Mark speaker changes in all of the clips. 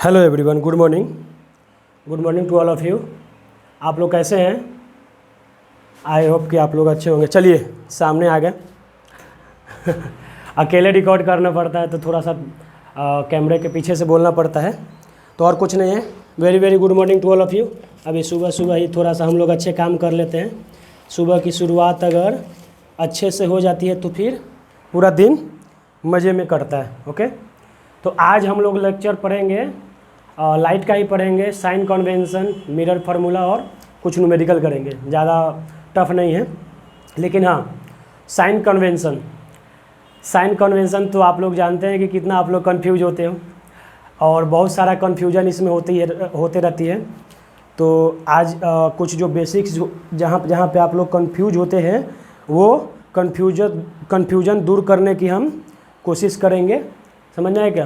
Speaker 1: Hello everyone, good morning to all of you. आप लोग कैसे हैं? आई होप कि आप लोग अच्छे होंगे। चलिए सामने आ गए। अकेले रिकॉर्ड करना पड़ता है तो थोड़ा सा कैमरे के पीछे से बोलना पड़ता है, तो और कुछ नहीं है। Very very good morning to all of you. अभी सुबह ही थोड़ा सा हम लोग अच्छे काम कर लेते हैं। सुबह की शुरुआत अगर अच्छे से हो जाती है तो फिर पूरा दिन मज़े में कटता है। ओके, तो आज हम लोग लेक्चर पढ़ेंगे, लाइट का ही पढ़ेंगे, साइन कन्वेंशन, मिरर फार्मूला और कुछ न्यूमेरिकल करेंगे। ज़्यादा टफ नहीं है, लेकिन हाँ, साइन कन्वेंशन तो आप लोग जानते हैं कि कितना आप लोग कंफ्यूज होते हो, और बहुत सारा कन्फ्यूजन इसमें होते रहती है। तो आज कुछ जो बेसिक्स जहाँ पे आप लोग कंफ्यूज होते हैं वो कन्फ्यूजन दूर करने की हम कोशिश करेंगे। समझ में आए क्या?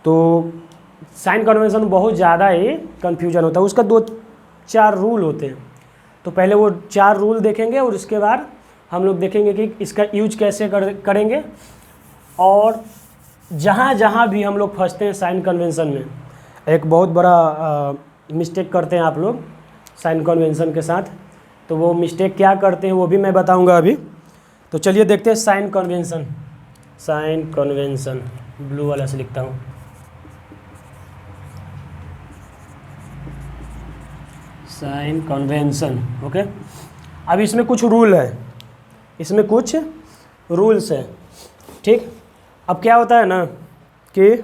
Speaker 1: तो साइन कन्वेंशन बहुत ज़्यादा ही कन्फ्यूजन होता है, उसका 2-4 रूल होते हैं। तो पहले वो 4 रूल देखेंगे और उसके बाद हम लोग देखेंगे कि इसका यूज कैसे करेंगे। और जहाँ भी हम लोग फंसते हैं साइन कन्वेंशन में, एक बहुत बड़ा मिस्टेक करते हैं आप लोग साइन कन्वेंशन के साथ। तो वो मिस्टेक क्या करते हैं वो भी मैं बताऊंगा अभी। तो चलिए देखते हैं साइन कन्वेंशन ब्लू वाला से लिखता हूँ। Sign convention, okay. अब इसमें कुछ रूल है, इसमें कुछ रूल्स है, ठीक। अब क्या होता है ना कि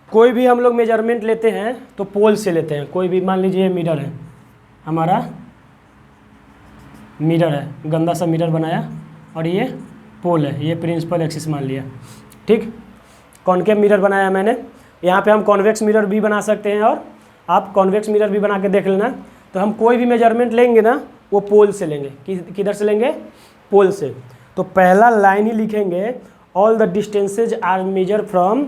Speaker 1: कोई भी हम लोग मेजरमेंट लेते हैं तो पोल से लेते हैं। कोई भी, मान लीजिए मिरर है, हमारा मिरर है, गंदा सा मिरर बनाया, और ये पोल है, ये प्रिंसिपल एक्सिस मान लिया, ठीक। कॉनकेव मिरर बनाया मैंने। यहाँ पे हम कॉन्वेक्स मिरर भी बना सकते हैं, और आप कॉन्वेक्स मिरर भी बना के देख लेना। तो हम कोई भी मेजरमेंट लेंगे ना, वो पोल से लेंगे। किधर से लेंगे? पोल से। तो पहला लाइन ही लिखेंगे, all the distances are measure from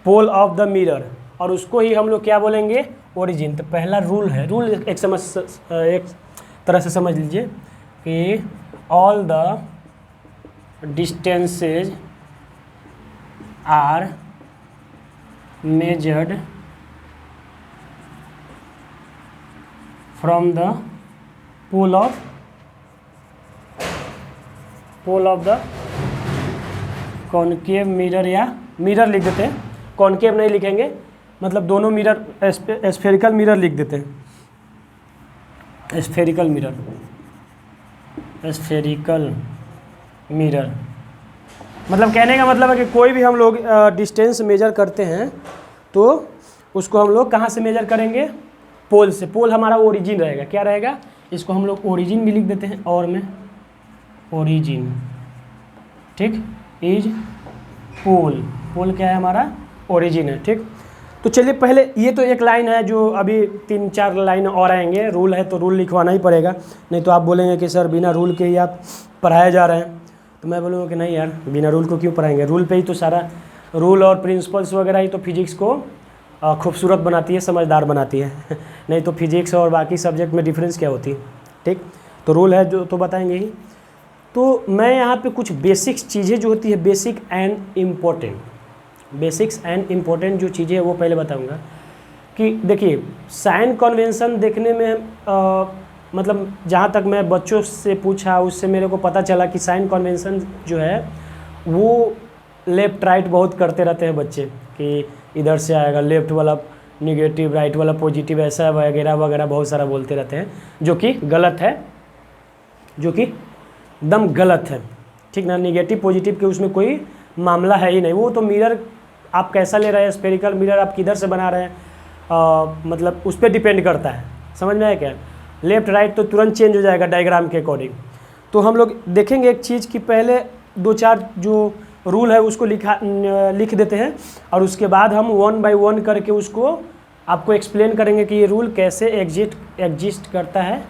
Speaker 1: pole of the mirror, और उसको ही हम लोग क्या बोलेंगे? ओरिजिन। तो पहला रूल है, रूल एक तरह से समझ लीजिए कि all the distances are measured from the pole of the concave mirror, या मिरर लिख देते हैं, कॉनकेव नहीं लिखेंगे, मतलब दोनों मिरर स्फेरिकल मिरर लिख देते हैं। स्फेरिकल मिरर मतलब कहने का मतलब है कि कोई भी हम लोग डिस्टेंस मेजर करते हैं तो उसको हम लोग कहाँ से मेजर करेंगे? पोल से। पोल हमारा ओरिजिन रहेगा। क्या रहेगा? इसको हम लोग ओरिजिन भी लिख देते हैं, और में ओरिजिन, ठीक, इज पोल। पोल क्या है? हमारा ओरिजिन है, ठीक। तो चलिए पहले, ये तो एक लाइन है, जो अभी 3-4 लाइन और आएंगे। रूल है तो रूल लिखवाना ही पड़ेगा, नहीं तो आप बोलेंगे कि सर बिना रूल के ही आप पढ़ाए जा रहे हैं। तो मैं बोलूँगा कि नहीं यार, बिना रूल को क्यों पढ़ाएंगे? रूल पे ही तो सारा, रूल और प्रिंसिपल्स वगैरह ही तो फिजिक्स को खूबसूरत बनाती है, समझदार बनाती है। नहीं तो फिजिक्स और बाकी सब्जेक्ट में डिफरेंस क्या होती है, ठीक। तो रूल है जो तो बताएंगे ही। तो मैं यहाँ पे कुछ बेसिक्स चीज़ें जो होती है, बेसिक्स एंड इम्पोर्टेंट जो चीज़ें हैं वो पहले बताऊँगा। कि देखिए, साइन कन्वेंशन देखने में मतलब जहाँ तक मैं बच्चों से पूछा, उससे मेरे को पता चला कि साइन कन्वेंशन जो है वो लेफ़्ट राइट बहुत करते रहते हैं बच्चे, कि इधर से आएगा लेफ़्ट वाला निगेटिव, राइट वाला पॉजिटिव, ऐसा वगैरह वगैरह बहुत सारा बोलते रहते हैं, जो कि गलत है, जो कि एकदम गलत है, ठीक ना। निगेटिव पॉजिटिव के उसमें कोई मामला है ही नहीं। वो तो मिरर आप कैसा ले रहे हैं, स्फेरिकल मिरर आप किधर से बना रहे हैं, मतलब उस पर डिपेंड करता है। समझ में आया क्या? लेफ़्ट राइट तो तुरंत चेंज हो जाएगा डायग्राम के अकॉर्डिंग। तो हम लोग देखेंगे एक चीज़ कि पहले 2-4 जो रूल है उसको लिख देते हैं, और उसके बाद हम 1 बाय 1 करके उसको आपको एक्सप्लेन करेंगे कि ये रूल कैसे एग्जिस्ट करता है,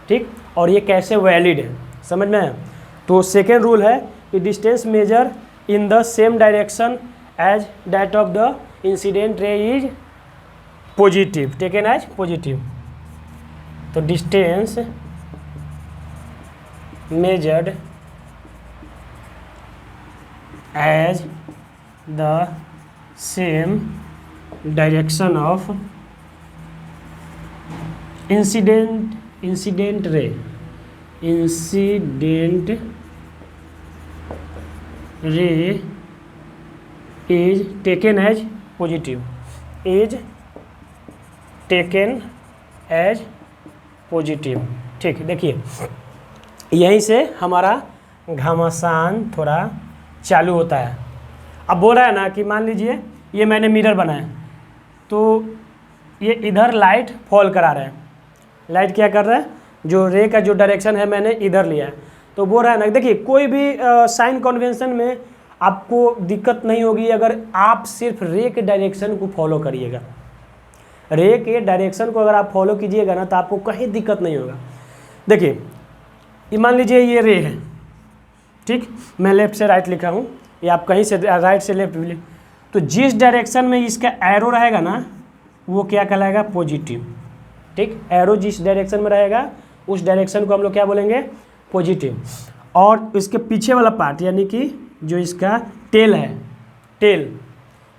Speaker 1: ठीक, और ये कैसे वैलिड है। समझ में आया? तो सेकेंड रूल है कि distance measure in the same direction as that of the incident ray is positive, taken as positive. तो distance measured as the same direction of incident ray is taken as positive, ठीक। देखिए यहीं से हमारा घमासान थोड़ा चालू होता है। अब बोल रहा है ना कि मान लीजिए ये मैंने मिरर बनाया, तो ये इधर लाइट फॉल करा रहा है, लाइट क्या कर रहा है, जो रे का जो डायरेक्शन है मैंने इधर लिया है। तो बोल रहा है ना, देखिए कोई भी साइन कन्वेंशन में आपको दिक्कत नहीं होगी अगर आप सिर्फ रे के डायरेक्शन को फॉलो करिएगा। रे के डायरेक्शन को अगर आप फॉलो कीजिएगा ना तो आपको कहीं दिक्कत नहीं होगा। देखिए ये मान लीजिए ये रे है, ठीक, मैं लेफ्ट से राइट लिखा हूँ, ये आप कहीं से राइट से लेफ्ट भी, तो जिस डायरेक्शन में इसका एरो रहेगा ना वो क्या कहलाएगा, पॉजिटिव, ठीक। एरो जिस डायरेक्शन में रहेगा उस डायरेक्शन को हम लोग क्या बोलेंगे, पॉजिटिव। और इसके पीछे वाला पार्ट यानी कि जो इसका टेल है,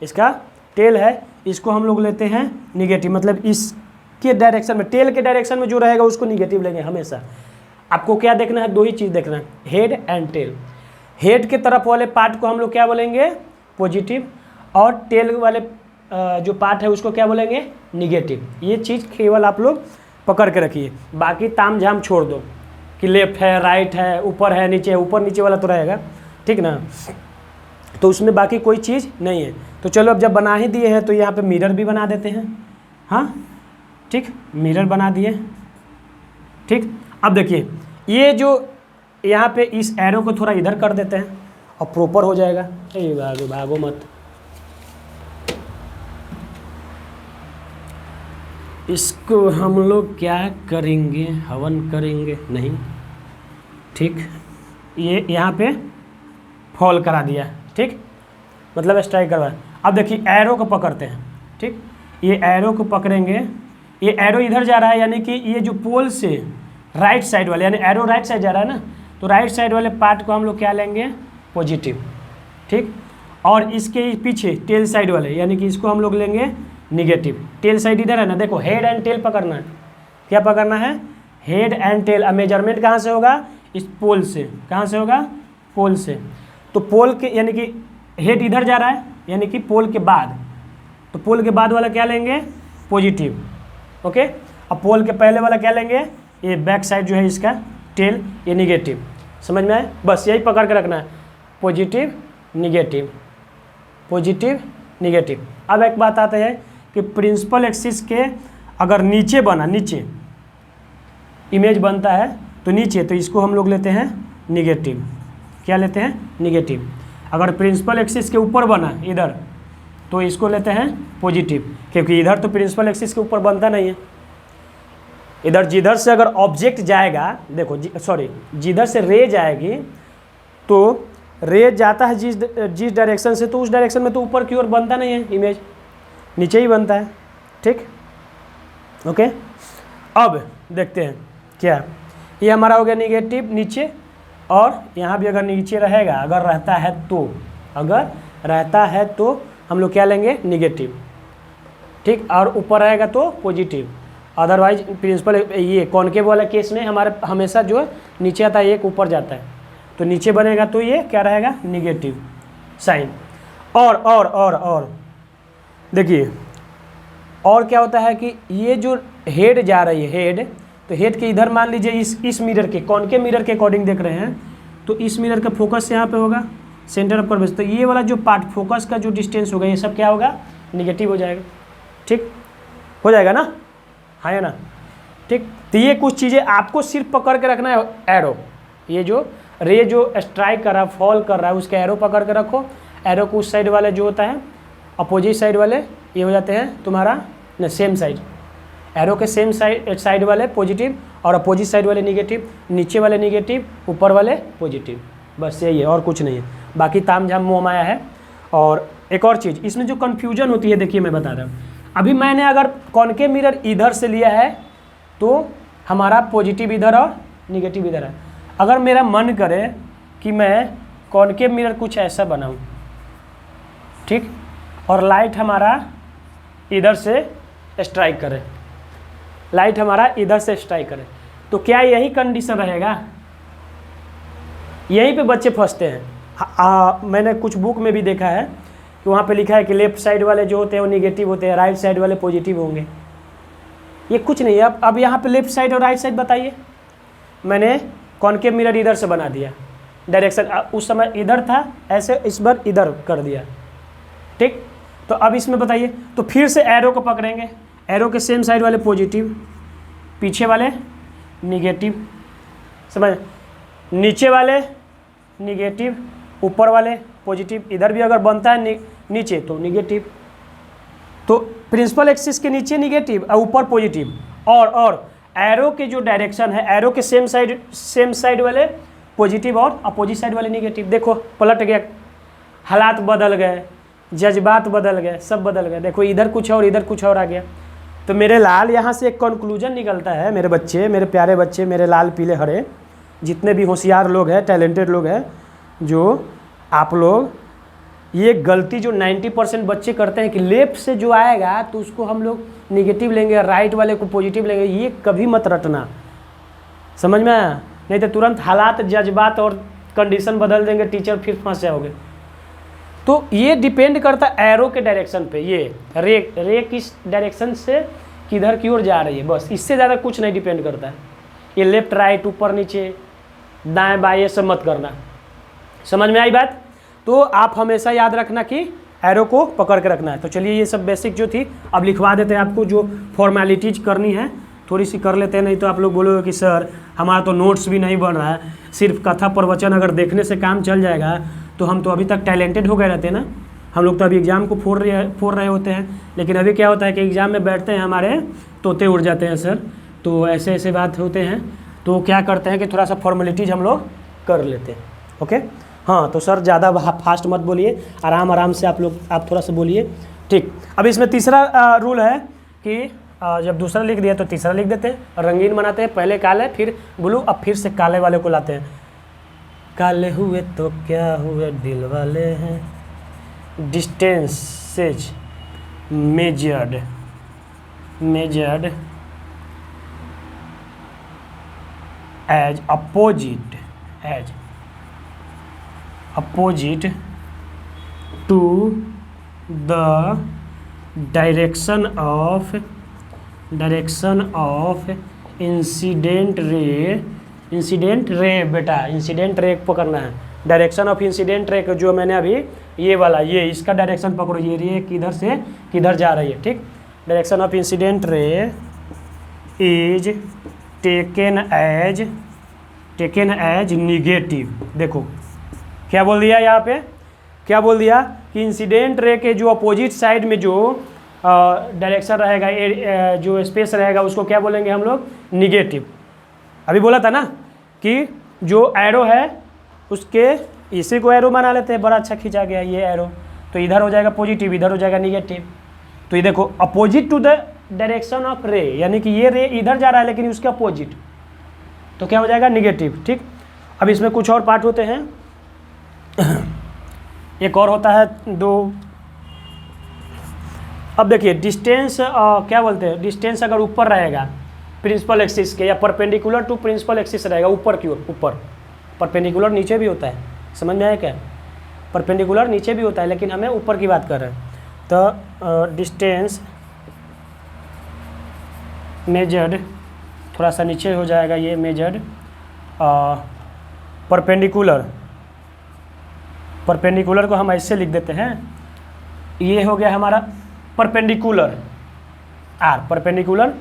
Speaker 1: इसका टेल है, इसको हम लोग लेते हैं निगेटिव, मतलब इसके डायरेक्शन में, टेल के डायरेक्शन में जो रहेगा उसको निगेटिव लेंगे हमेशा। आपको क्या देखना है, दो ही चीज़ देखना है, हेड एंड टेल। हेड के तरफ वाले पार्ट को हम लोग क्या बोलेंगे, पॉजिटिव, और टेल वाले जो पार्ट है उसको क्या बोलेंगे, निगेटिव। ये चीज़ केवल आप लोग पकड़ के रखिए, बाकी ताम झाम छोड़ दो कि लेफ्ट है राइट है ऊपर है नीचे है, ऊपर नीचे वाला तो रहेगा, ठीक ना, तो उसमें बाकी कोई चीज़ नहीं है। तो चलो अब जब बना ही दिए हैं तो यहाँ पे मिरर भी बना देते हैं, हाँ ठीक, मिरर बना दिए, ठीक। अब देखिए ये जो यहाँ पे इस एरो को थोड़ा इधर कर देते हैं और प्रॉपर हो जाएगा। भागो मत, इसको हम लोग क्या करेंगे, हवन करेंगे नहीं, ठीक। ये यहाँ पे फॉल करा दिया, ठीक, मतलब स्ट्राइक करवा। अब देखिए एरो को पकड़ते हैं, ठीक, ये एरो को पकड़ेंगे, ये एरो इधर जा रहा है यानी कि ये जो पोल से राइट साइड वाले, यानी एरो राइट साइड जा रहा है ना, तो राइट साइड वाले पार्ट को हम लोग क्या लेंगे, पॉजिटिव, ठीक। और इसके पीछे टेल साइड वाले यानी कि इसको हम लोग लेंगे निगेटिव। टेल साइड इधर है ना, देखो हेड एंड टेल पकड़ना है, क्या पकड़ना है, हेड एंड टेल। अब मेजरमेंट कहाँ से होगा, इस पोल से, कहाँ से होगा, पोल से। तो पोल के यानी कि हेड इधर जा रहा है यानी कि पोल के बाद, तो पोल के बाद वाला क्या लेंगे, पॉजिटिव, ओके। अब पोल के पहले वाला क्या लेंगे, ये बैक साइड जो है इसका टेल, ये निगेटिव। समझ में आए, बस यही पकड़ के रखना है, पॉजिटिव निगेटिव, पॉजिटिव निगेटिव। अब एक बात आते हैं कि प्रिंसिपल एक्सिस के अगर नीचे बना, नीचे इमेज बनता है तो नीचे, तो इसको हम लोग लेते हैं निगेटिव, क्या लेते हैं, निगेटिव। अगर प्रिंसिपल एक्सिस के ऊपर बना इधर तो इसको लेते हैं पॉजिटिव, क्योंकि इधर तो प्रिंसिपल एक्सिस के ऊपर बनता नहीं है। इधर जिधर से अगर ऑब्जेक्ट जाएगा, देखो जिधर से रे जाएगी तो रे जाता है जिस डायरेक्शन से, तो उस डायरेक्शन में तो ऊपर की ओर बनता नहीं है इमेज, नीचे ही बनता है, ठीक, ओके। अब देखते हैं क्या, ये हमारा हो गया निगेटिव नीचे, और यहाँ भी अगर नीचे रहेगा, अगर रहता है तो, अगर रहता है तो हम लोग क्या लेंगे, निगेटिव, ठीक, और ऊपर रहेगा तो पॉजिटिव। अदरवाइज प्रिंसिपल ये कॉनकेव वाला केस में हमारे हमेशा जो है नीचे आता है, एक ऊपर जाता है, तो नीचे बनेगा तो ये क्या रहेगा, निगेटिव साइन। और देखिए और क्या होता है कि ये जो हेड जा रही है, हेड, तो हेड के इधर मान लीजिए इस मिरर के, कॉनकेव मिरर के अकॉर्डिंग देख रहे हैं, तो इस मिरर का फोकस यहाँ पे होगा, सेंटर ऑफ कर्वेचर, तो ये वाला जो पार्ट फोकस का जो डिस्टेंस होगा ये सब क्या होगा, निगेटिव हो जाएगा, ठीक हो जाएगा ना, हाँ या ना, ठीक। तो ये कुछ चीज़ें आपको सिर्फ पकड़ के रखना है, एरो, ये जो रे जो स्ट्राइक कर रहा है, फॉल कर रहा है, उसका एरो पकड़ के रखो। एरो को उस साइड वाले जो होता है, अपोजिट साइड वाले ये हो जाते हैं तुम्हारा न सेम साइड, एरो के सेम साइड वाले पॉजिटिव और अपोजिट साइड वाले निगेटिव, नीचे वाले निगेटिव, ऊपर वाले पॉजिटिव, बस यही है और कुछ नहीं है, बाकी ताम झाम मोह माया है। और एक और चीज़ इसमें जो कन्फ्यूजन होती है, देखिए मैं बता रहा हूँ, अभी मैंने अगर कॉनकेव मिरर इधर से लिया है तो हमारा पॉजिटिव इधर और निगेटिव इधर है। अगर मेरा मन करे कि मैं कॉनकेव मिरर कुछ ऐसा बनाऊँ, ठीक, और लाइट हमारा इधर से स्ट्राइक करे, लाइट हमारा इधर से स्ट्राइक करे। तो क्या यही कंडीशन रहेगा? यहीं पे बच्चे फंसते हैं। मैंने कुछ बुक में भी देखा है कि वहाँ पे लिखा है कि लेफ्ट साइड वाले जो होते हैं वो निगेटिव होते हैं, राइट साइड वाले पॉजिटिव होंगे। ये कुछ नहीं है। अब यहाँ पे लेफ्ट साइड और राइट साइड बताइए। मैंने कॉनकेव मिरर इधर से बना दिया, डायरेक्शन उस समय इधर था, ऐसे इस बार इधर कर दिया, ठीक। तो अब इसमें बताइए, तो फिर से एरो को पकड़ेंगे, एरो के सेम साइड वाले पॉजिटिव, पीछे वाले निगेटिव, समझ, नीचे वाले निगेटिव, ऊपर वाले पॉजिटिव। इधर भी अगर बनता है नीचे तो निगेटिव, तो प्रिंसिपल एक्सिस के नीचे निगेटिव और ऊपर पॉजिटिव। और एरो के जो डायरेक्शन है, एरो के सेम साइड वाले पॉजिटिव और अपोजिट साइड वाले निगेटिव। देखो पलट गया, हालात बदल गए, जज्बात बदल गए, सब बदल गए। देखो इधर कुछ और इधर कुछ और आ गया। तो मेरे लाल यहाँ से एक कंक्लूजन निकलता है, मेरे बच्चे, मेरे प्यारे बच्चे, मेरे लाल पीले हरे जितने भी होशियार लोग हैं, टैलेंटेड लोग हैं, जो आप लोग, ये गलती जो 90% बच्चे करते हैं कि लेफ्ट से जो आएगा तो उसको हम लोग निगेटिव लेंगे, राइट वाले को पॉजिटिव लेंगे। ये कभी मत रटना, समझ में आया? नहीं तो तुरंत हालात, जज्बात और कंडीशन बदल देंगे, टीचर फिर फंस जाओगे। तो ये डिपेंड करता है एरो के डायरेक्शन पे। ये रे किस डायरेक्शन से किधर की ओर जा रही है, बस इससे ज़्यादा कुछ नहीं डिपेंड करता है। ये लेफ्ट राइट, ऊपर नीचे, दाएं बाएं, ये सब मत करना। समझ में आई बात? तो आप हमेशा याद रखना कि एरो को पकड़ के रखना है। तो चलिए ये सब बेसिक जो थी अब लिखवा देते हैं आपको, जो फॉर्मेलिटीज करनी है थोड़ी सी कर लेते हैं, नहीं तो आप लोग बोलोगे कि सर हमारा तो नोट्स भी नहीं बन रहा है, सिर्फ कथा प्रवचन अगर देखने से काम चल जाएगा तो हम तो अभी तक टैलेंटेड हो गए रहते हैं ना। हम लोग तो अभी एग्ज़ाम को फोड़ रहे होते हैं, लेकिन अभी क्या होता है कि एग्ज़ाम में बैठते हैं हमारे तोते उड़ जाते हैं सर। तो ऐसे ऐसे बात होते हैं, तो क्या करते हैं कि थोड़ा सा फॉर्मेलिटीज़ हम लोग कर लेते हैं। ओके, हाँ तो सर ज़्यादा फास्ट मत बोलिए, आराम से आप थोड़ा सा बोलिए, ठीक। अब इसमें तीसरा रूल है कि जब दूसरा लिख दिया तो तीसरा लिख देते हैं, रंगीन बनाते हैं, पहले काले फिर ब्लू, अब फिर से काले वाले को लाते हैं। काले हुए तो क्या हुए दिल वाले हैं, distances measured as opposite to the direction of incident ray बेटा, इंसिडेंट रे पकड़ना है। डायरेक्शन ऑफ इंसिडेंट रे को जो मैंने अभी ये वाला, ये इसका डायरेक्शन पकड़ो, ये रे किधर से किधर जा रही है, ठीक। Direction of incident ray is taken as negative. देखो क्या बोल दिया यहाँ पे, क्या बोल दिया कि इंसिडेंट रे के जो अपोजिट साइड में जो डायरेक्शन रहेगा, जो स्पेस रहेगा, उसको क्या बोलेंगे हम लोग, निगेटिव। अभी बोला था ना कि जो एरो है उसके, इसी को एरो बना लेते हैं, बड़ा अच्छा खींचा गया ये एरो, तो इधर हो जाएगा पॉजिटिव, इधर हो जाएगा निगेटिव। तो ये देखो opposite to the direction of ray, यानी कि ये रे इधर जा रहा है लेकिन उसके अपोजिट, तो क्या हो जाएगा, निगेटिव, ठीक। अब इसमें कुछ और पार्ट होते हैं, एक और होता है दो। अब देखिए डिस्टेंस, क्या बोलते हैं, डिस्टेंस अगर ऊपर रहेगा प्रिंसिपल एक्सिस के, या परपेंडिकुलर टू प्रिंसिपल एक्सिस रहेगा ऊपर की ओर, ऊपर, परपेंडिकुलर नीचे भी होता है, समझ में आया क्या? परपेंडिकुलर नीचे भी होता है, लेकिन हमें ऊपर की बात कर रहे हैं। तो डिस्टेंस मेजर्ड, थोड़ा सा नीचे हो जाएगा ये, मेजर्ड परपेंडिकुलर को हम ऐसे लिख देते हैं, ये हो गया हमारा perpendicular are, perpendicular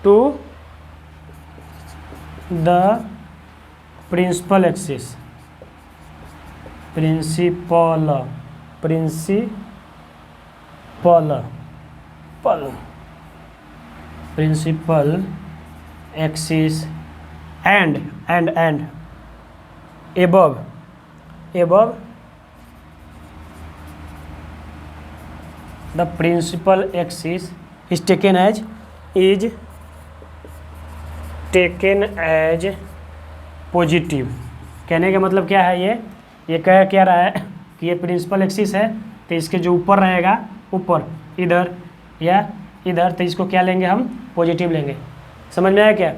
Speaker 1: to the principal axis, principal axis and above the principal axis is taken as positive. कहने का मतलब क्या है, ये कह क्या रहा है कि ये प्रिंसिपल एक्सिस है, तो इसके जो ऊपर रहेगा, ऊपर इधर या इधर, तो इसको क्या लेंगे हम, पॉजिटिव लेंगे। समझ में आया क्या?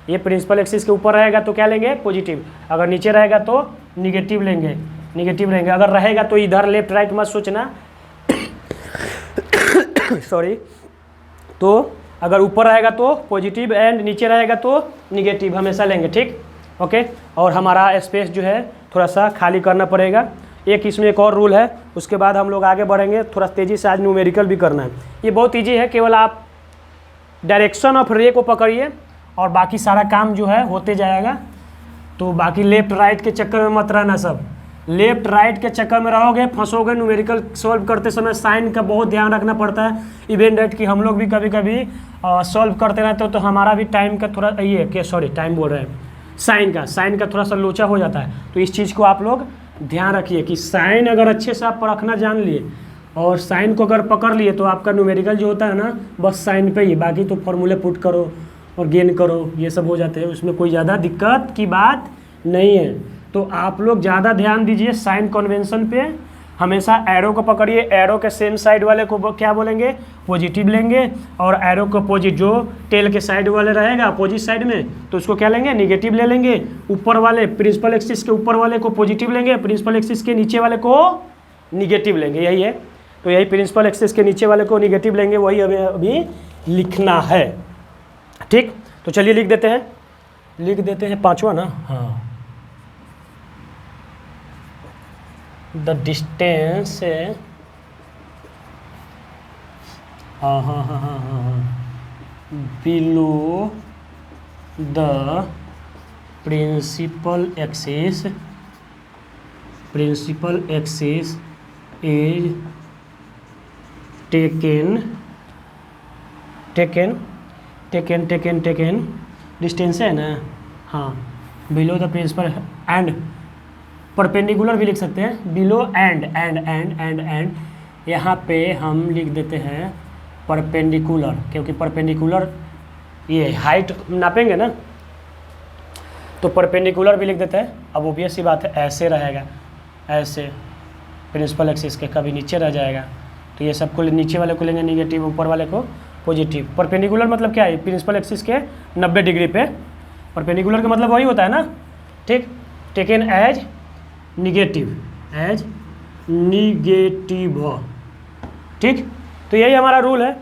Speaker 1: ये प्रिंसिपल एक्सिस के ऊपर रहेगा तो क्या लेंगे, पॉजिटिव। अगर नीचे रहेगा तो निगेटिव लेंगे, निगेटिव लेंगे। अगर रहेगा तो इधर लेफ्ट राइट मत सोचना सॉरी। तो अगर ऊपर रहेगा तो पॉजिटिव एंड नीचे रहेगा तो निगेटिव हमेशा लेंगे, ठीक, ओके। और हमारा स्पेस जो है थोड़ा सा खाली करना पड़ेगा। एक इसमें एक और रूल है, उसके बाद हम लोग आगे बढ़ेंगे। थोड़ा तेज़ी से आज न्यूमेरिकल भी करना है। ये बहुत ईजी है, केवल आप डायरेक्शन ऑफ रे को पकड़िए और बाकी सारा काम जो है होते जाएगा। तो बाकी लेफ्ट राइट के चक्कर में मत रहना, सब लेफ्ट राइट के चक्कर में रहोगे फंसोगे। न्यूमेरिकल सॉल्व करते समय साइन का बहुत ध्यान रखना पड़ता है। इवन डेट कि हम लोग भी कभी कभी सॉल्व करते रहते हो तो हमारा भी टाइम का थोड़ा ये क्या सॉरी टाइम बोल रहे हैं, साइन का थोड़ा सा लोचा हो जाता है। तो इस चीज़ को आप लोग ध्यान रखिए कि साइन अगर अच्छे से आप परखना जान लिए और साइन को अगर पकड़ लिए तो आपका न्यूमेरिकल जो होता है ना बस साइन पे ही, बाकी तो फॉर्मूले पुट करो और गेन करो, ये सब हो जाते हैं, उसमें कोई ज़्यादा दिक्कत की बात नहीं है। तो आप लोग ज़्यादा ध्यान दीजिए साइन कन्वेंशन पे। हमेशा एरो को पकड़िए, एरो के सेम साइड वाले को क्या बोलेंगे, पॉजिटिव लेंगे। और एरो को अपोजिट जो टेल के साइड वाले रहेगा अपोजिट साइड में तो उसको क्या लेंगे, निगेटिव ले लेंगे। ऊपर वाले प्रिंसिपल एक्सिस के ऊपर वाले को पॉजिटिव लेंगे, प्रिंसिपल एक्सिस के नीचे वाले को निगेटिव लेंगे, यही है। तो यही प्रिंसिपल एक्सिस के नीचे वाले को निगेटिव लेंगे, वही हमें अभी लिखना है, ठीक। तो चलिए लिख देते हैं पांचवा ना, हाँ। The distance below the principal axis is taken distance है ना, हाँ, below the principal and perpendicular भी लिख सकते हैं, बिलो एंड यहाँ पे हम लिख देते हैं परपेंडिकुलर, क्योंकि परपेंडिकुलर ये हाइट नापेंगे ना तो परपेंडिकुलर भी लिख देते हैं। अब ऑब्वियस सी बात है ऐसे रहेगा, ऐसे प्रिंसिपल एक्सिस के, कभी नीचे रह जाएगा तो ये सबको नीचे वाले को लेंगे निगेटिव, ऊपर वाले को पॉजिटिव। परपेंडिकुलर मतलब क्या है, प्रिंसिपल एक्सिस के 90 डिग्री पे। परपेंडिकुलर का मतलब वही होता है ना, ठीक, टेकन एज निगेटिव, ठीक। तो यही हमारा रूल है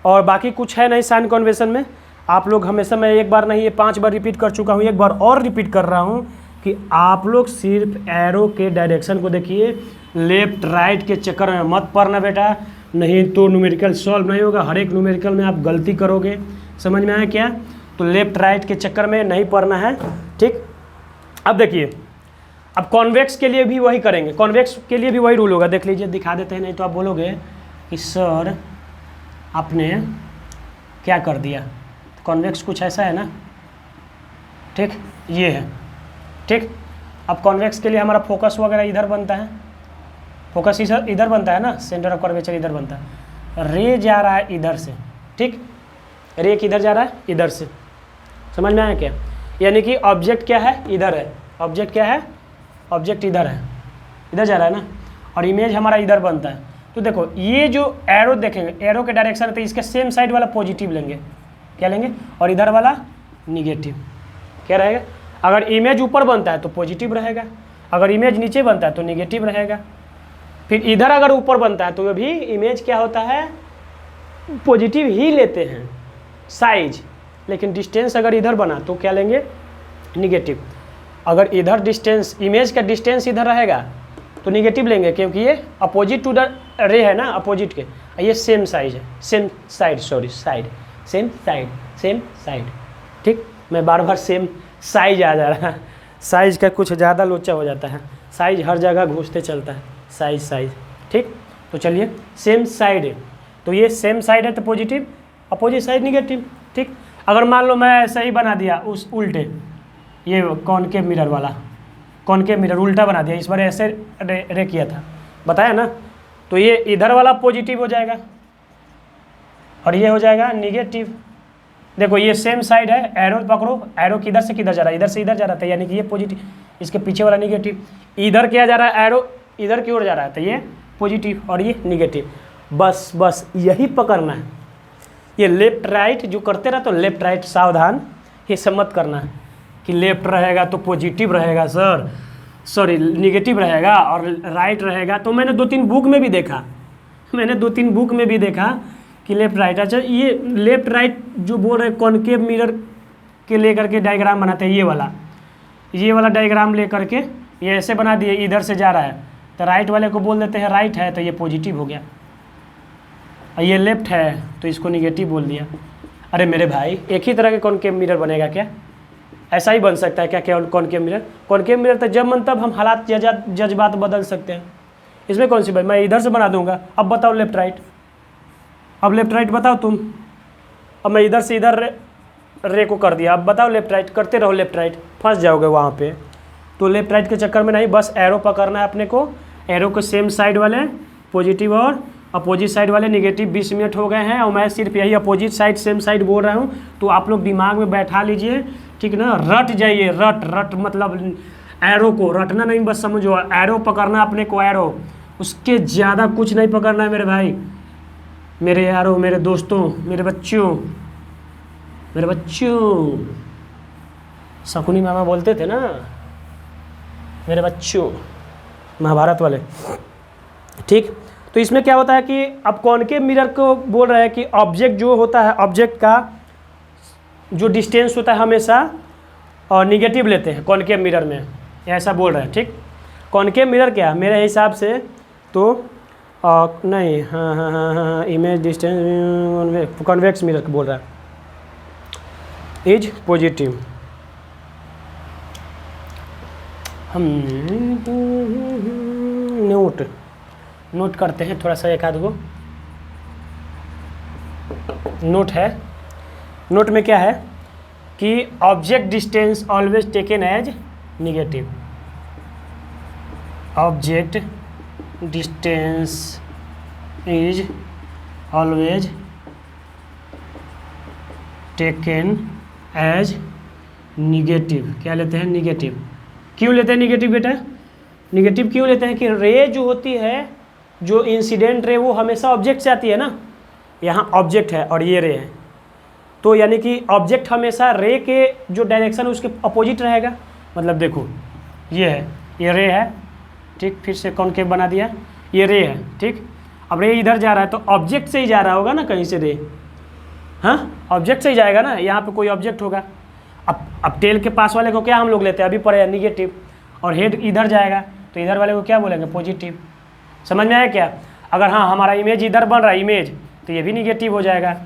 Speaker 1: और बाकी कुछ है नहीं साइन कन्वेंशन में। आप लोग हमेशा, मैं एक बार नहीं ये 5 बार रिपीट कर चुका हूँ, एक बार और रिपीट कर रहा हूँ कि आप लोग सिर्फ एरो के डायरेक्शन को देखिए, लेफ्ट राइट के चक्कर में मत पड़ना बेटा, नहीं तो न्यूमेरिकल सॉल्व नहीं होगा। हर एक न्यूमेरिकल में आप गलती करोगे, समझ में आया क्या? तो लेफ्ट राइट के चक्कर में नहीं पड़ना है, ठीक। अब देखिए, अब कॉन्वेक्स के लिए भी वही करेंगे, कॉन्वेक्स के लिए भी वही रूल होगा। देख लीजिए, दिखा देते हैं, नहीं तो आप बोलोगे कि सर आपने क्या कर दिया। कॉन्वेक्स कुछ ऐसा है ना, ठीक, ये है, ठीक। अब कॉन्वेक्स के लिए हमारा फोकस वगैरह इधर बनता है, फोकस इधर बनता है ना, सेंटर ऑफ कर्वेचर इधर बनता है। रे जा रहा है इधर से, ठीक, रे किधर जा रहा है, इधर से। समझ में आया क्या? यानी कि ऑब्जेक्ट क्या है, इधर है, ऑब्जेक्ट क्या है, ऑब्जेक्ट इधर है, इधर जा रहा है ना, और इमेज हमारा इधर बनता है। तो देखो ये जो एरो देखेंगे, एरो के डायरेक्शन तो इसके सेम साइड वाला पॉजिटिव लेंगे, क्या लेंगे, और इधर वाला निगेटिव, क्या रहेगा। अगर इमेज ऊपर बनता है तो पॉजिटिव रहेगा, अगर इमेज नीचे बनता है तो निगेटिव रहेगा। फिर इधर अगर ऊपर बनता है तो भी इमेज क्या होता है, पॉजिटिव ही लेते हैं साइज, लेकिन डिस्टेंस अगर इधर बना तो क्या लेंगे, निगेटिव। अगर इधर डिस्टेंस, इमेज का डिस्टेंस इधर रहेगा तो निगेटिव लेंगे, क्योंकि ये अपोजिट टू द रे है ना, अपोजिट के, ये सेम साइज है, सेम साइड, सेम साइड, ठीक। मैं बार बार सेम साइज आ जा रहा है, साइज का कुछ ज़्यादा लोचा हो जाता है, साइज हर जगह घुसते चलता है, साइज, ठीक। तो चलिए सेम साइड है, तो ये सेम साइड है तो पॉजिटिव, अपोजिट साइड निगेटिव, ठीक। अगर मान लो मैं ऐसा ही बना दिया उस उल्टे, ये कॉनकेव मिरर वाला, कॉनकेव मिरर उल्टा बना दिया, इस बार ऐसे रे किया था, बताया ना, तो ये इधर वाला पॉजिटिव हो जाएगा और ये हो जाएगा निगेटिव। देखो ये सेम साइड है, एरो पकड़ो, एरो किधर से किधर जा रहा है, इधर से इधर जा रहा था, यानी कि ये पॉजिटिव, इसके पीछे वाला निगेटिव। इधर क्या जा रहा है, एरो इधर की ओर जा रहा है तो ये पॉजिटिव और ये निगेटिव। बस बस यही पकड़ना है। ये लेफ्ट राइट जो करते रहा तो लेफ्ट राइट सावधान, ये सब मत करना है कि लेफ्ट रहेगा तो पॉजिटिव रहेगा सर, सॉरी निगेटिव रहेगा, और राइट रहेगा। तो मैंने 2-3 बुक में भी देखा, कि लेफ्ट राइट। अच्छा ये लेफ्ट राइट जो बोल रहे कॉनकेव मिरर के लेकर के डायग्राम बनाते हैं, ये वाला डायग्राम लेकर के ये ऐसे बना दिए, इधर से जा रहा है तो राइट वाले को बोल देते हैं राइट है तो ये पॉजिटिव हो गया, और ये लेफ्ट है तो इसको निगेटिव बोल दिया। अरे मेरे भाई एक ही तरह के कॉनकेव मिरर बनेगा क्या? ऐसा ही बन सकता है क्या कॉनकेव मिरर? कॉनकेव मिरर तो जब मन तब हम हालात जज्बात बदल सकते हैं, इसमें कौन सी भाई? मैं इधर से बना दूंगा, अब बताओ लेफ्ट राइट, अब लेफ्ट राइट बताओ तुम। अब मैं इधर से इधर रे को कर दिया, अब बताओ लेफ्ट राइट, करते रहो लेफ्ट राइट, फंस जाओगे वहाँ पे। तो लेफ्ट राइट के चक्कर में नहीं, बस एरो पकड़ना है अपने को, एरो के सेम साइड वाले पॉजिटिव और अपोजिट साइड वाले निगेटिव। 20 मिनट हो गए हैं और मैं सिर्फ यही अपोजिट साइड सेम साइड बोल रहा हूँ, तो आप लोग दिमाग में बैठा लीजिए, ठीक ना? रट जाइए, रट मतलब एरो को रटना नहीं, बस समझो एरो पकड़ना अपने को, एरो, उसके ज़्यादा कुछ नहीं पकड़ना है मेरे भाई, मेरे यारों, मेरे दोस्तों, मेरे बच्चों, शकुनी मामा बोलते थे ना, मेरे बच्चों, महाभारत वाले, ठीक। तो इसमें क्या होता है कि अब कॉनकेव मिरर को बोल रहे हैं कि ऑब्जेक्ट जो होता है, ऑब्जेक्ट का जो डिस्टेंस होता है हमेशा और निगेटिव लेते हैं कॉनकेव मिरर में, ऐसा बोल रहे हैं, ठीक। कॉनकेव मिरर क्या मेरे हिसाब से तो नहीं, हाँ, इमेज डिस्टेंस कॉन्वेक्स मिरर को बोल रहा है इज पॉजिटिव। हम नोट करते हैं थोड़ा सा, एक आध गो नोट है। नोट में क्या है कि object distance always taken as negative, object distance is always taken as negative. क्या लेते हैं? निगेटिव। क्यों लेते हैं निगेटिव बेटा? निगेटिव क्यों लेते हैं कि रे जो होती है, जो इंसिडेंट रे, वो हमेशा ऑब्जेक्ट से आती है ना, यहाँ ऑब्जेक्ट है और ये रे है, तो यानी कि ऑब्जेक्ट हमेशा रे के जो डायरेक्शन है उसके अपोजिट रहेगा। मतलब देखो ये है, ये रे है, ठीक, फिर से कॉनकेव बना दिया, ये रे है, ठीक। अब रे इधर जा रहा है तो ऑब्जेक्ट से ही जा रहा होगा ना कहीं से रे, हाँ, ऑब्जेक्ट से ही जाएगा ना, यहाँ पे कोई ऑब्जेक्ट होगा। अब टेल के पास वाले को क्या हम लोग लेते हैं, अभी पढ़े निगेटिव, और हेड इधर जाएगा तो इधर वाले को क्या बोलेंगे? पॉजिटिव। समझ में आया क्या? अगर हाँ हमारा इमेज इधर बन रहा है इमेज, तो ये भी निगेटिव हो जाएगा,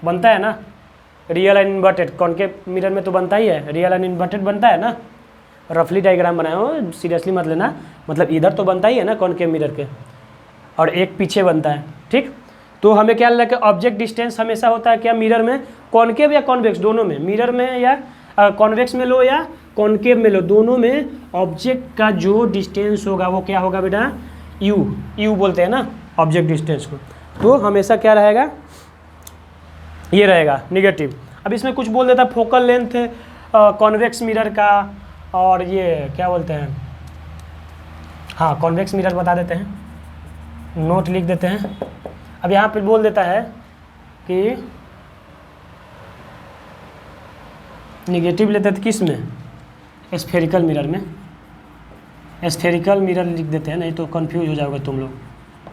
Speaker 1: बनता है ना, real and inverted concave mirror में तो बनता ही है, रियल एंड इन्वर्टेड बनता है ना, रफली डायग्राम बनाए हो, सीरियसली मत लेना, मतलब इधर तो बनता ही है ना कॉनकेव मिरर के, और एक पीछे बनता है, ठीक। तो हमें क्या लगा कि ऑब्जेक्ट डिस्टेंस हमेशा होता है क्या मिरर में, कॉनकेव या कॉन्वेक्स, दोनों में, मिरर में या कॉन्वेक्स में लो या कॉनकेव में लो, दोनों में ऑब्जेक्ट का जो डिस्टेंस होगा वो क्या होगा बेटा? यू बोलते हैं ना ऑब्जेक्ट डिस्टेंस को, तो हमेशा क्या रहेगा? ये रहेगा निगेटिव। अब इसमें कुछ बोल देता है फोकल लेंथ कॉन्वेक्स मिरर का, और ये क्या बोलते हैं, हाँ कॉन्वेक्स मिरर बता देते हैं, नोट लिख देते हैं। अब यहाँ पे बोल देता है कि निगेटिव लेते थे किस में? स्फेरिकल मिरर में, स्फेरिकल मिरर लिख देते हैं, नहीं तो कंफ्यूज हो जाओगे तुम लोग।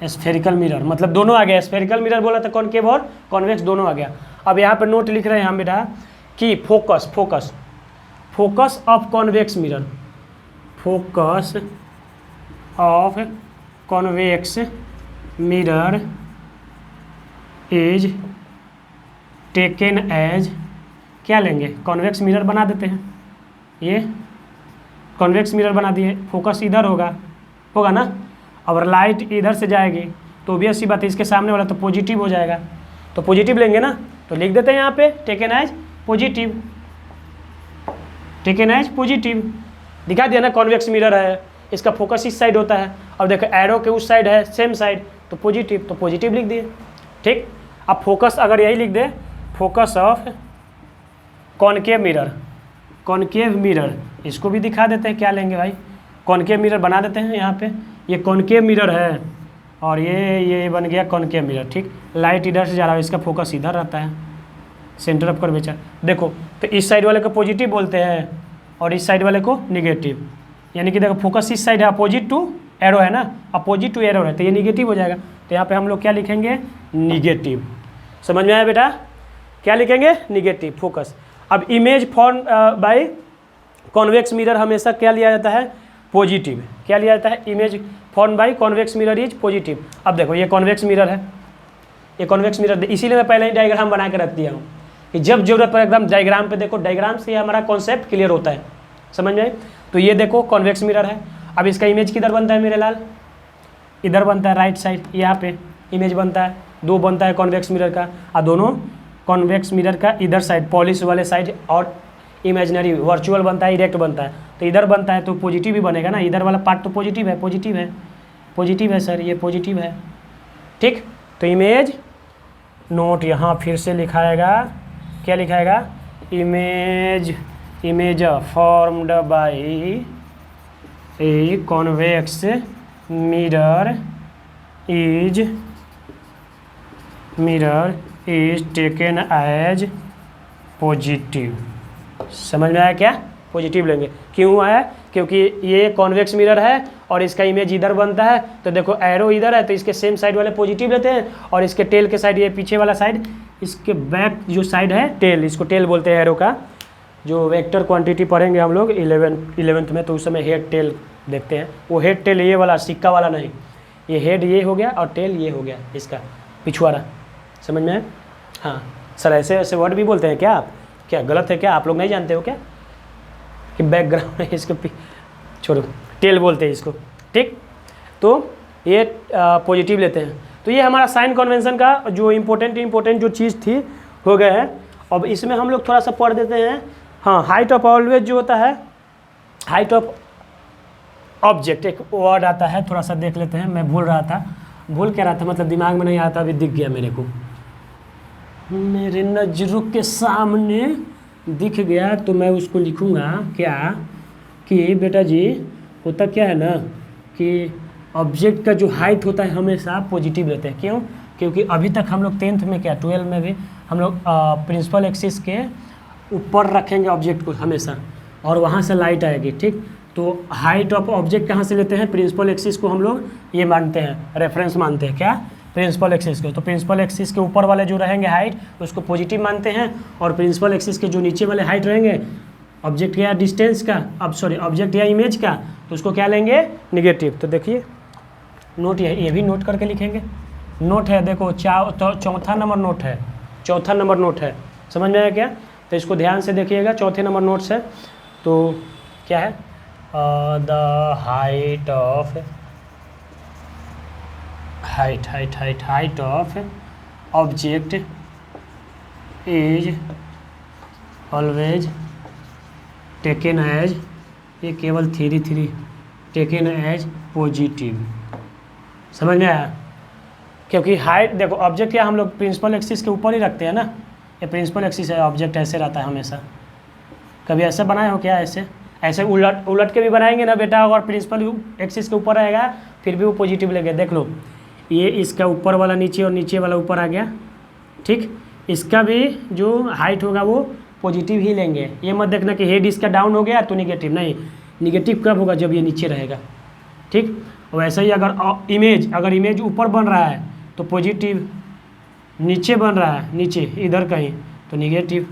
Speaker 1: स्फेरिकल मिरर मतलब दोनों आ गया, स्फेरिकल मिरर बोला था कॉनकेव और कॉन्वेक्स दोनों आ गया। अब यहाँ पे नोट लिख रहे हैं हम बेटा कि focus of convex mirror, focus of convex mirror is taken as, क्या लेंगे? कॉन्वेक्स मिरर बना देते हैं, ये कॉन्वेक्स मिरर बना दिए, फोकस इधर होगा ना, और लाइट इधर से जाएगी तो ऑब्वियस सी बात है इसके सामने वाला तो पॉजिटिव हो जाएगा, तो पॉजिटिव लेंगे ना, तो लिख देते हैं यहाँ पे taken as positive, taken as positive, दिखा दिया ना कॉन्वेक्स मिरर है, इसका फोकस इस साइड होता है, अब देखो एरो के उस साइड है सेम साइड, तो पॉजिटिव लिख दिए, ठीक। अब फोकस अगर यही लिख दे, फोकस ऑफ कॉनकेव मिरर, इसको भी दिखा देते हैं, क्या लेंगे भाई? कॉनकेव मिरर बना देते हैं यहाँ पे, ये कॉनकेव मिरर है और ये बन गया कॉनकेव मिरर। ठीक, लाइट इधर से जा रहा है, इसका फोकस इधर रहता है, सेंटर ऑफ कर्वेचर। देखो तो इस साइड वाले को पॉजिटिव बोलते हैं और इस साइड वाले को निगेटिव, यानी कि देखो फोकस इस साइड है, अपोजिट टू एरो है ना, अपोजिट टू एरो है, तो ये निगेटिव हो जाएगा। तो यहाँ पे हम लोग क्या लिखेंगे, निगेटिव। समझ में आया बेटा, क्या लिखेंगे, निगेटिव फोकस। अब image form by convex mirror हमेशा क्या लिया जाता है, पॉजिटिव। क्या लिया जाता है, image form by convex mirror is positive. अब देखो ये कॉन्वेक्स मिरर है, ये कॉन्वेक्स मिरर, इसीलिए मैं पहले ही डायग्राम बना के रख दिया हूँ कि जब जरूरत पड़े एकदम डायग्राम पे देखो, डायग्राम से हमारा कॉन्सेप्ट क्लियर होता है। समझ में। तो ये देखो कॉन्वेक्स मिरर है। अब इसका इमेज किधर बनता है मेरे लाल, इधर बनता है राइट साइड, यहाँ पे इमेज बनता है, दो बनता है कॉन्वेक्स मिरर का, और दोनों कॉन्वेक्स मिरर का इधर साइड पॉलिश वाले साइड और इमेजिनरी वर्चुअल बनता है, इरेक्ट बनता है। तो इधर बनता है तो पॉजिटिव ही बनेगा ना, इधर वाला पार्ट तो पॉजिटिव है, पॉजिटिव है, पॉजिटिव है सर, ये पॉजिटिव है। ठीक, तो इमेज नोट यहाँ फिर से लिखाएगा, क्या लिखाएगा, image formed by a convex mirror is taken as positive. समझ में आया क्या, पॉजिटिव लेंगे। क्यों आया, क्योंकि ये कॉन्वेक्स मिरर है और इसका इमेज इधर बनता है, तो देखो एरो इधर है तो इसके सेम साइड वाले पॉजिटिव लेते हैं, और इसके टेल के साइड, ये पीछे वाला साइड, इसके बैक जो साइड है टेल, इसको टेल बोलते हैं एरो का। जो वेक्टर क्वांटिटी पढ़ेंगे हम लोग 11th में, तो उस समय हेड टेल देखते हैं, वो हेड टेल ये वाला सिक्का वाला नहीं, ये हेड ये हो गया और टेल ये हो गया इसका पिछवाड़ा। समझ में है। हाँ सर, ऐसे ऐसे वर्ड भी बोलते हैं क्या आप, क्या गलत है क्या, आप लोग नहीं जानते हो क्या कि बैकग्राउंड है इसको, छोड़ो, टेल बोलते हैं इसको। ठीक, तो ये पॉजिटिव लेते हैं। तो ये हमारा साइन कन्वेंशन का जो इम्पोर्टेंट जो चीज़ थी हो गए हैं। अब इसमें हम लोग थोड़ा सा पढ़ देते हैं। हाँ, हाइट ऑफ ऑलवेज जो होता है, हाइट ऑफ ऑब्जेक्ट एक वर्ड आता है, थोड़ा सा देख लेते हैं। मैं भूल क्या रहा था, मतलब दिमाग में नहीं आता, अभी दिख गया मेरे को, मेरे नज़रों के सामने दिख गया, तो मैं उसको लिखूँगा क्या कि बेटा जी होता क्या है ना कि ऑब्जेक्ट का जो हाइट होता है हमेशा पॉजिटिव रहता है। क्यों, क्योंकि अभी तक हम लोग 10th में क्या 12 में भी हम लोग प्रिंसिपल एक्सिस के ऊपर रखेंगे ऑब्जेक्ट को हमेशा, और वहाँ से लाइट आएगी। ठीक, तो हाइट ऑफ ऑब्जेक्ट कहाँ से लेते हैं, प्रिंसिपल एक्सिस को हम लोग ये मानते हैं, रेफरेंस मानते हैं, क्या, प्रिंसिपल एक्सिस को। तो प्रिंसिपल एक्सिस के ऊपर वाले जो रहेंगे हाइट उसको पॉजिटिव मानते हैं, और प्रिंसिपल एक्सिस के जो नीचे वाले हाइट रहेंगे ऑब्जेक्ट या डिस्टेंस का, अब सॉरी ऑब्जेक्ट या इमेज का, तो उसको क्या लेंगे, निगेटिव। तो देखिए नोट, ये भी नोट करके लिखेंगे, नोट है देखो, चौथा नंबर नोट है, चौथा नंबर नोट है। समझ में आया क्या, तो इसको ध्यान से देखिएगा, चौथे नंबर नोट्स है। तो क्या है, the height of height of object is always taken as, ये केवल 3 टेकन एज पॉजिटिव। समझ में आया, क्योंकि हाइट देखो ऑब्जेक्ट या हम लोग प्रिंसिपल एक्सिस के ऊपर ही रखते हैं ना, ये प्रिंसिपल एक्सिस है, ऑब्जेक्ट ऐसे रहता है हमेशा। कभी ऐसे बनाए हो क्या, ऐसे उलट के भी बनाएंगे ना बेटा, और प्रिंसिपल एक्सिस के ऊपर रहेगा फिर भी वो पॉजिटिव लेंगे। देख लो, ये इसका ऊपर वाला नीचे और नीचे वाला ऊपर आ गया। ठीक, इसका भी जो हाइट होगा वो पॉजिटिव ही लेंगे। ये मत देखना कि हेड इसका डाउन हो गया तो निगेटिव, नहीं, निगेटिव कब होगा, जब ये नीचे रहेगा। ठीक, वैसे ही अगर इमेज ऊपर बन रहा है तो पॉजिटिव, नीचे बन रहा है, नीचे इधर कहीं, तो निगेटिव।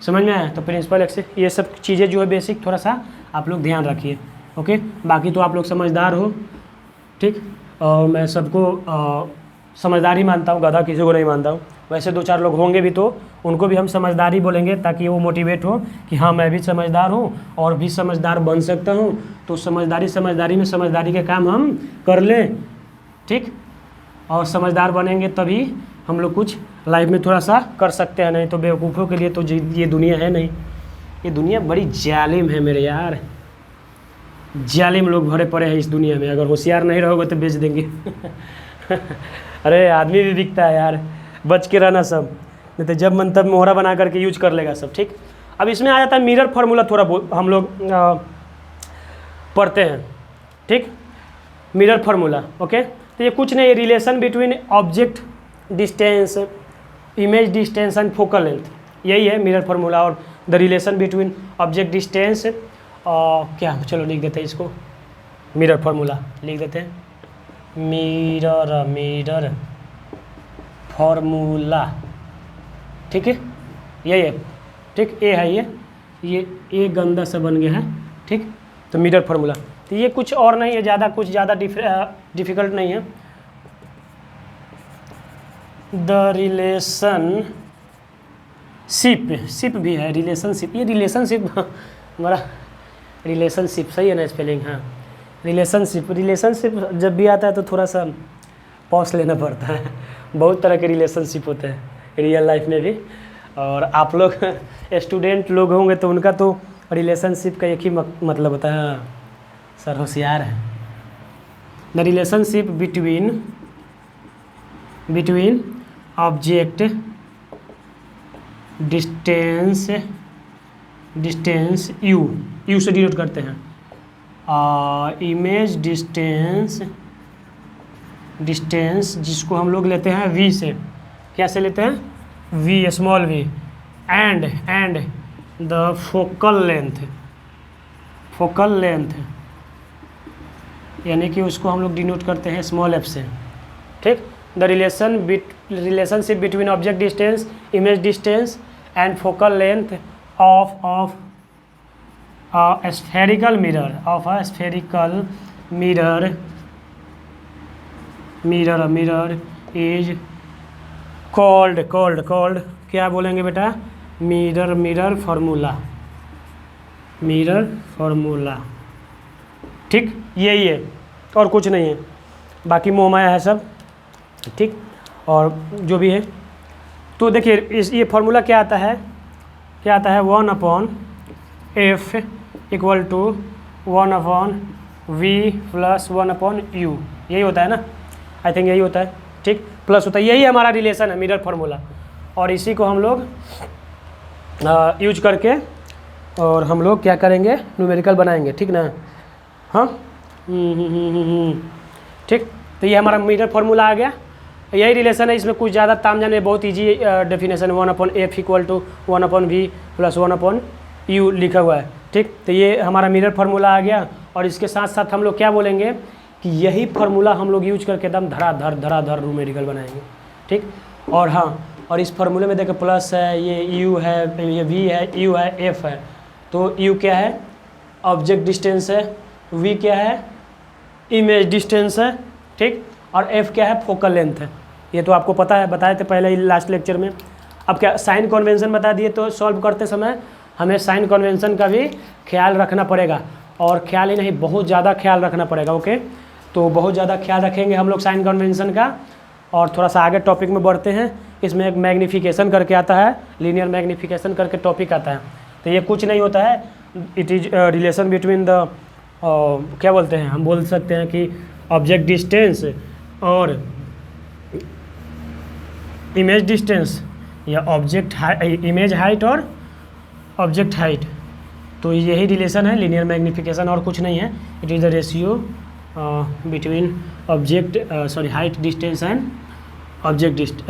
Speaker 1: समझ में आया। तो प्रिंसिपल एक्सिस, ये सब चीज़ें जो है बेसिक थोड़ा सा आप लोग ध्यान रखिए। ओके, बाकी तो आप लोग समझदार हो। ठीक, और मैं सबको समझदार ही मानता हूँ, गधा किसी को नहीं मानता हूँ। वैसे 2-4 लोग होंगे भी तो उनको भी हम समझदार ही बोलेंगे, ताकि वो मोटिवेट हो कि हाँ मैं भी समझदार हूँ और भी समझदार बन सकता हूँ। तो समझदारी में समझदारी के काम हम कर लें। ठीक, और समझदार बनेंगे तभी हम लोग कुछ लाइफ में थोड़ा सा कर सकते हैं, नहीं तो बेवकूफ़ों के लिए तो ये दुनिया है नहीं। ये दुनिया बड़ी जालिम है मेरे यार, जालिम लोग भरे पड़े हैं इस दुनिया में। अगर होशियार नहीं रहोगे तो बेच देंगे। अरे आदमी भी बिकता है यार, बच के रहना सब, नहीं तो जब मन तब मोहरा बना करके यूज कर लेगा सब। ठीक, अब इसमें आ जाता है मिरर फार्मूला, थोड़ा हम लोग पढ़ते हैं। ठीक, मिरर फार्मूला। ओके, तो ये कुछ नहीं, relation between object distance, image distance and focal length, यही है मिरर फार्मूला। और the relation between object distance क्या, चलो लिख देते हैं इसको, मिरर फार्मूला लिख देते हैं, मिरर फार्मूला, ठीक है, यही है, ठीक, ए है ये ए गंदा सा बन गया है, ठीक। तो मिरर फार्मूला, तो ये कुछ और नहीं है, ज़्यादा डिफ़िकल्ट नहीं है। द रिलेशनशिप भी है, रिलेशनशिप, ये रिलेशनशिप हमारा रिलेशनशिप सही है ना स्पेलिंग, हाँ, रिलेशनशिप जब भी आता है तो थोड़ा सा पॉज लेना पड़ता है। बहुत तरह के रिलेशनशिप होते हैं रियल लाइफ में भी, और आप लोग स्टूडेंट लोग होंगे तो उनका तो रिलेशनशिप का एक ही मतलब होता है, सर होशियार है। The relationship between object distance you से डिनोट करते हैं, इमेज डिस्टेंस जिसको हम लोग लेते हैं वी से, क्या से लेते हैं, v, small v, and the focal length यानी कि उसको हम लोग डिनोट करते हैं स्मॉल एफ से, ठीक। The relationship between object distance, image distance and focal length of a spherical mirror is called क्या बोलेंगे बेटा, मिरर फार्मूला, ठीक, यही है और कुछ नहीं है, बाकी मोहमाया है सब, ठीक। और जो भी है तो देखिए ये फार्मूला क्या आता है 1/f = 1/v + 1/u, यही होता है ना, आई थिंक यही होता है, ठीक, प्लस होता है, यही हमारा रिलेशन है मिरर फार्मूला। और इसी को हम लोग यूज करके और हम लोग क्या करेंगे, न्यूमेरिकल बनाएंगे, ठीक ना, हाँ, ठीक। तो ये हमारा मिरर फार्मूला आ गया, यही रिलेशन है, इसमें कुछ ज़्यादा ताम जाने, बहुत easy definition, 1/f = 1/v + 1/u लिखा हुआ है, ठीक। तो ये हमारा मिरर फार्मूला आ गया। और इसके साथ साथ हम लोग क्या बोलेंगे कि यही फार्मूला हम लोग यूज करके एकदम धराधर न्यूमेरिकल बनाएंगे, ठीक। और हाँ, और इस फार्मूले में देखो प्लस है, ये यू है, ये वी है, यू है, एफ है, तो यू क्या है, ऑब्जेक्ट डिस्टेंस है, वी क्या है, इमेज डिस्टेंस है, ठीक, और एफ क्या है, फोकल लेंथ है। ये तो आपको पता है, बताए थे पहले ही लास्ट लेक्चर में। अब क्या साइन कन्वेंशन बता दिए, तो सॉल्व करते समय हमें साइन कन्वेंशन का भी ख्याल रखना पड़ेगा, और ख्याल ही नहीं, बहुत ज़्यादा ख्याल रखना पड़ेगा, ओके। तो बहुत ज़्यादा ख्याल रखेंगे हम लोग साइन कन्वेंशन का। और थोड़ा सा आगे टॉपिक में बढ़ते हैं, इसमें एक मैग्नीफिकेशन करके आता है, लीनियर मैग्नीफिकेशन करके टॉपिक आता है। तो ये कुछ नहीं होता है, it is relation between the क्या बोलते हैं, हम बोल सकते हैं कि ऑब्जेक्ट डिस्टेंस और इमेज डिस्टेंस, या इमेज हाइट और ऑब्जेक्ट हाइट, तो यही रिलेशन है लीनियर मैग्नीफिकेशन, और कुछ नहीं है। It is the ratio between height distance and object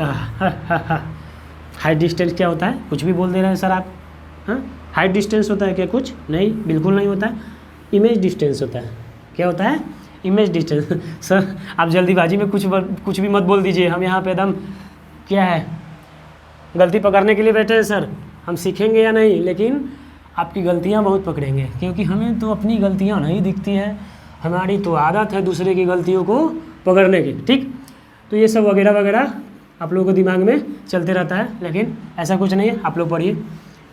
Speaker 1: height distance क्या होता है, कुछ भी बोल दे रहे हैं सर आप, हाँ, हाइट डिस्टेंस होता है क्या, कुछ नहीं, बिल्कुल नहीं होता है, इमेज डिस्टेंस होता है, क्या होता है, इमेज डिस्टेंस। सर आप जल्दीबाजी में कुछ भी मत बोल दीजिए, हम यहाँ पे एकदम क्या है, गलती पकड़ने के लिए बैठे हैं सर, हम सीखेंगे या नहीं, लेकिन आपकी गलतियाँ बहुत पकड़ेंगे, क्योंकि हमें तो अपनी गलतियाँ नहीं दिखती है, हमारी तो आदत है दूसरे की गलतियों को पकड़ने की, ठीक। तो ये सब वगैरह वगैरह आप लोगों को दिमाग में चलते रहता है, लेकिन ऐसा कुछ नहीं है। आप लोग पढ़िए,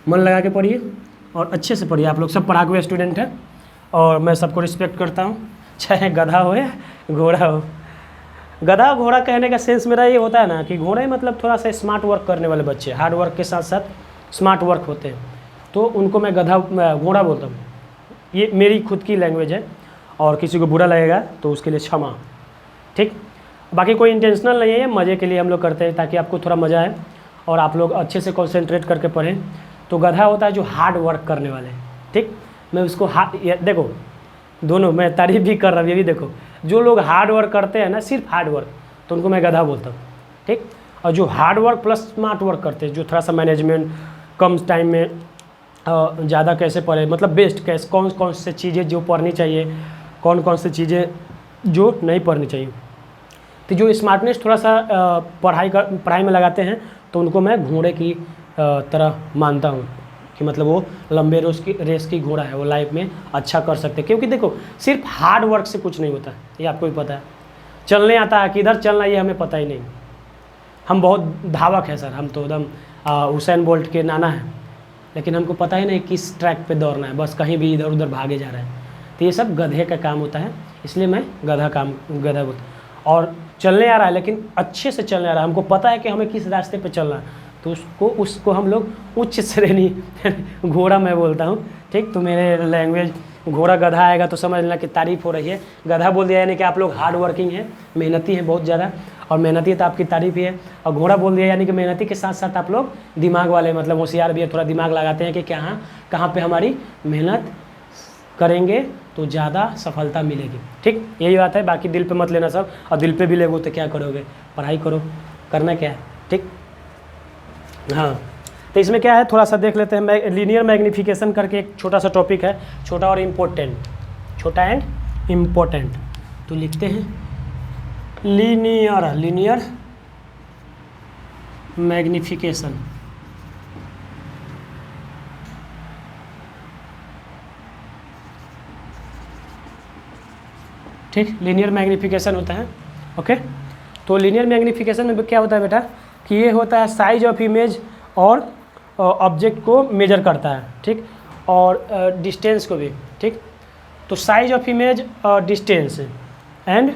Speaker 1: मन लगा के पढ़िए और अच्छे से पढ़िए, आप लोग सब पढ़ा हुए स्टूडेंट हैं, और मैं सबको रिस्पेक्ट करता हूँ, चाहे गधा हो या घोड़ा हो। गधा घोड़ा कहने का सेंस मेरा ये होता है ना कि घोड़े मतलब थोड़ा सा स्मार्ट वर्क करने वाले बच्चे, हार्ड वर्क के साथ साथ स्मार्ट वर्क होते हैं, तो उनको मैं घोड़ा बोलता हूँ। ये मेरी खुद की लैंग्वेज है, और किसी को बुरा लगेगा तो उसके लिए क्षमा, ठीक। बाकी कोई इंटेंशनल नहीं है, ये मज़े के लिए हम लोग करते हैं, ताकि आपको थोड़ा मज़ा आए और आप लोग अच्छे से कंसंट्रेट करके पढ़ें। तो गधा होता है जो हार्ड वर्क करने वाले, ठीक। मैं उसको देखो, दोनों मैं तारीफ भी कर रहा हूँ, ये भी देखो, जो लोग हार्ड वर्क करते हैं ना, सिर्फ हार्ड वर्क, तो उनको मैं गधा बोलता हूँ, ठीक। और जो hard work plus smart work करते हैं, जो थोड़ा सा मैनेजमेंट कम टाइम में ज़्यादा कैसे पढ़े, मतलब बेस्ट कैसे, कौन कौन से चीज़ें जो पढ़नी चाहिए, कौन कौन से चीज़ें जो नहीं पढ़नी चाहिए, तो जो स्मार्टनेस थोड़ा सा पढ़ाई में लगाते हैं, तो उनको मैं घोड़े की तरह मानता हूँ कि मतलब वो लंबे रेस की घोड़ा है, वो लाइफ में अच्छा कर सकते हैं। क्योंकि देखो सिर्फ हार्ड वर्क से कुछ नहीं होता, ये आपको भी पता है। चलने आता है, किधर चलना ये हमें पता ही नहीं। हम बहुत धावक हैं सर, हम तो एकदम हुसैन बोल्ट के नाना हैं, लेकिन हमको पता ही नहीं किस ट्रैक पे दौड़ना है, बस कहीं भी इधर उधर भागे जा रहे हैं। तो ये सब गधे का काम होता है, इसलिए मैं गधा बोलता। और चलने आ रहा है, लेकिन अच्छे से चलने आ रहा है, हमको पता है कि हमें किस रास्ते पे चलना है, तो उसको हम लोग उच्च श्रेणी घोड़ा मैं बोलता हूँ, ठीक। तो मेरे लैंग्वेज घोड़ा गधा आएगा तो समझ लेना कि तारीफ़ हो रही है। गधा बोल दिया यानी कि आप लोग हार्ड वर्किंग हैं, मेहनती हैं बहुत ज़्यादा, और मेहनती है तो आपकी तारीफ़ ही है। और घोड़ा बोल दिया यानी कि मेहनती के साथ साथ आप लोग दिमाग वाले, मतलब होशियार भी है, थोड़ा दिमाग लगाते हैं कि कहाँ पे हमारी मेहनत करेंगे तो ज़्यादा सफलता मिलेगी, ठीक। यही बात है, बाकी दिल पे मत लेना सब, और दिल पे भी लेगो तो क्या करोगे, पढ़ाई करो, करना क्या है, ठीक। हाँ, तो इसमें क्या है थोड़ा सा देख लेते हैं। लीनियर मैग्नीफिकेशन करके एक छोटा सा टॉपिक है, छोटा और इम्पोर्टेंट, छोटा एंड इम्पोर्टेंट। तो लिखते हैं लीनियर मैग्नीफिकेशन, ठीक। लीनियर मैग्नीफिकेशन होता है, ओके। तो लीनियर मैग्नीफिकेशन में क्या होता है बेटा कि ये होता है साइज ऑफ इमेज और ऑब्जेक्ट को मेजर करता है, ठीक, और डिस्टेंस को भी, ठीक। तो साइज ऑफ इमेज और डिस्टेंस एंड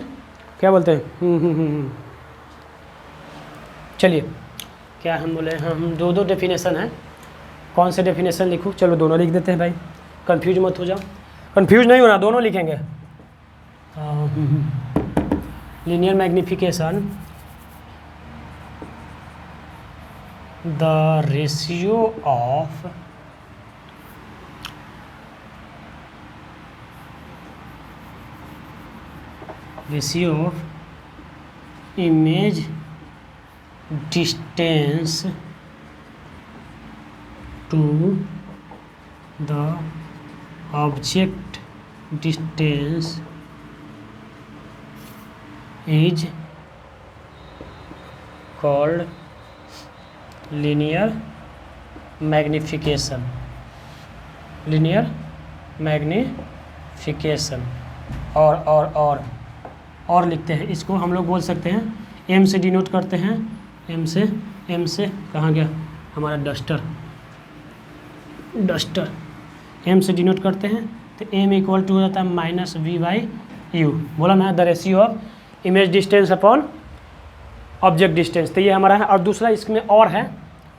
Speaker 1: क्या बोलते हैं, चलिए क्या हम बोले, हम दो डेफिनेशन है, कौन से डेफिनेशन लिखूँ, चलो दोनों लिख देते हैं भाई, कंफ्यूज मत हो जाओ, कंफ्यूज नहीं होना, दोनों लिखेंगे। Linear magnification, the ratio of image distance to the object distance is called linear magnification, linear magnification. और लिखते हैं इसको, हम लोग बोल सकते हैं एम से डिनोट करते हैं, एम से कहाँ गया हमारा डस्टर, एम से डिनोट करते हैं, तो एम इक्वल टू हो जाता है -v/u, बोला ना, the ratio of image distance upon object distance. तो ये हमारा है, और दूसरा इसमें और है,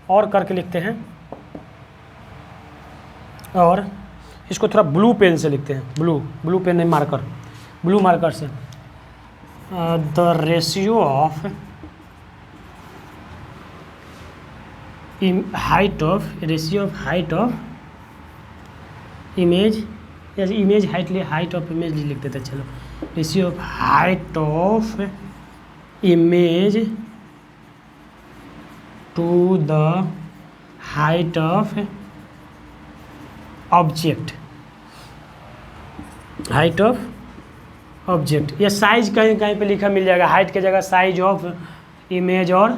Speaker 1: और करके लिखते हैं, और इसको थोड़ा ब्लू पेन से लिखते हैं, ब्लू पेन नहीं, मार्कर, ब्लू मार्कर से, the ratio of height of image, image height लिए हाइट ऑफ इमेज लिख देते, चलो, ratio of height of image to the height of object, height of object. या साइज कहीं पे लिखा मिल जाएगा, हाइट की जगह साइज ऑफ इमेज और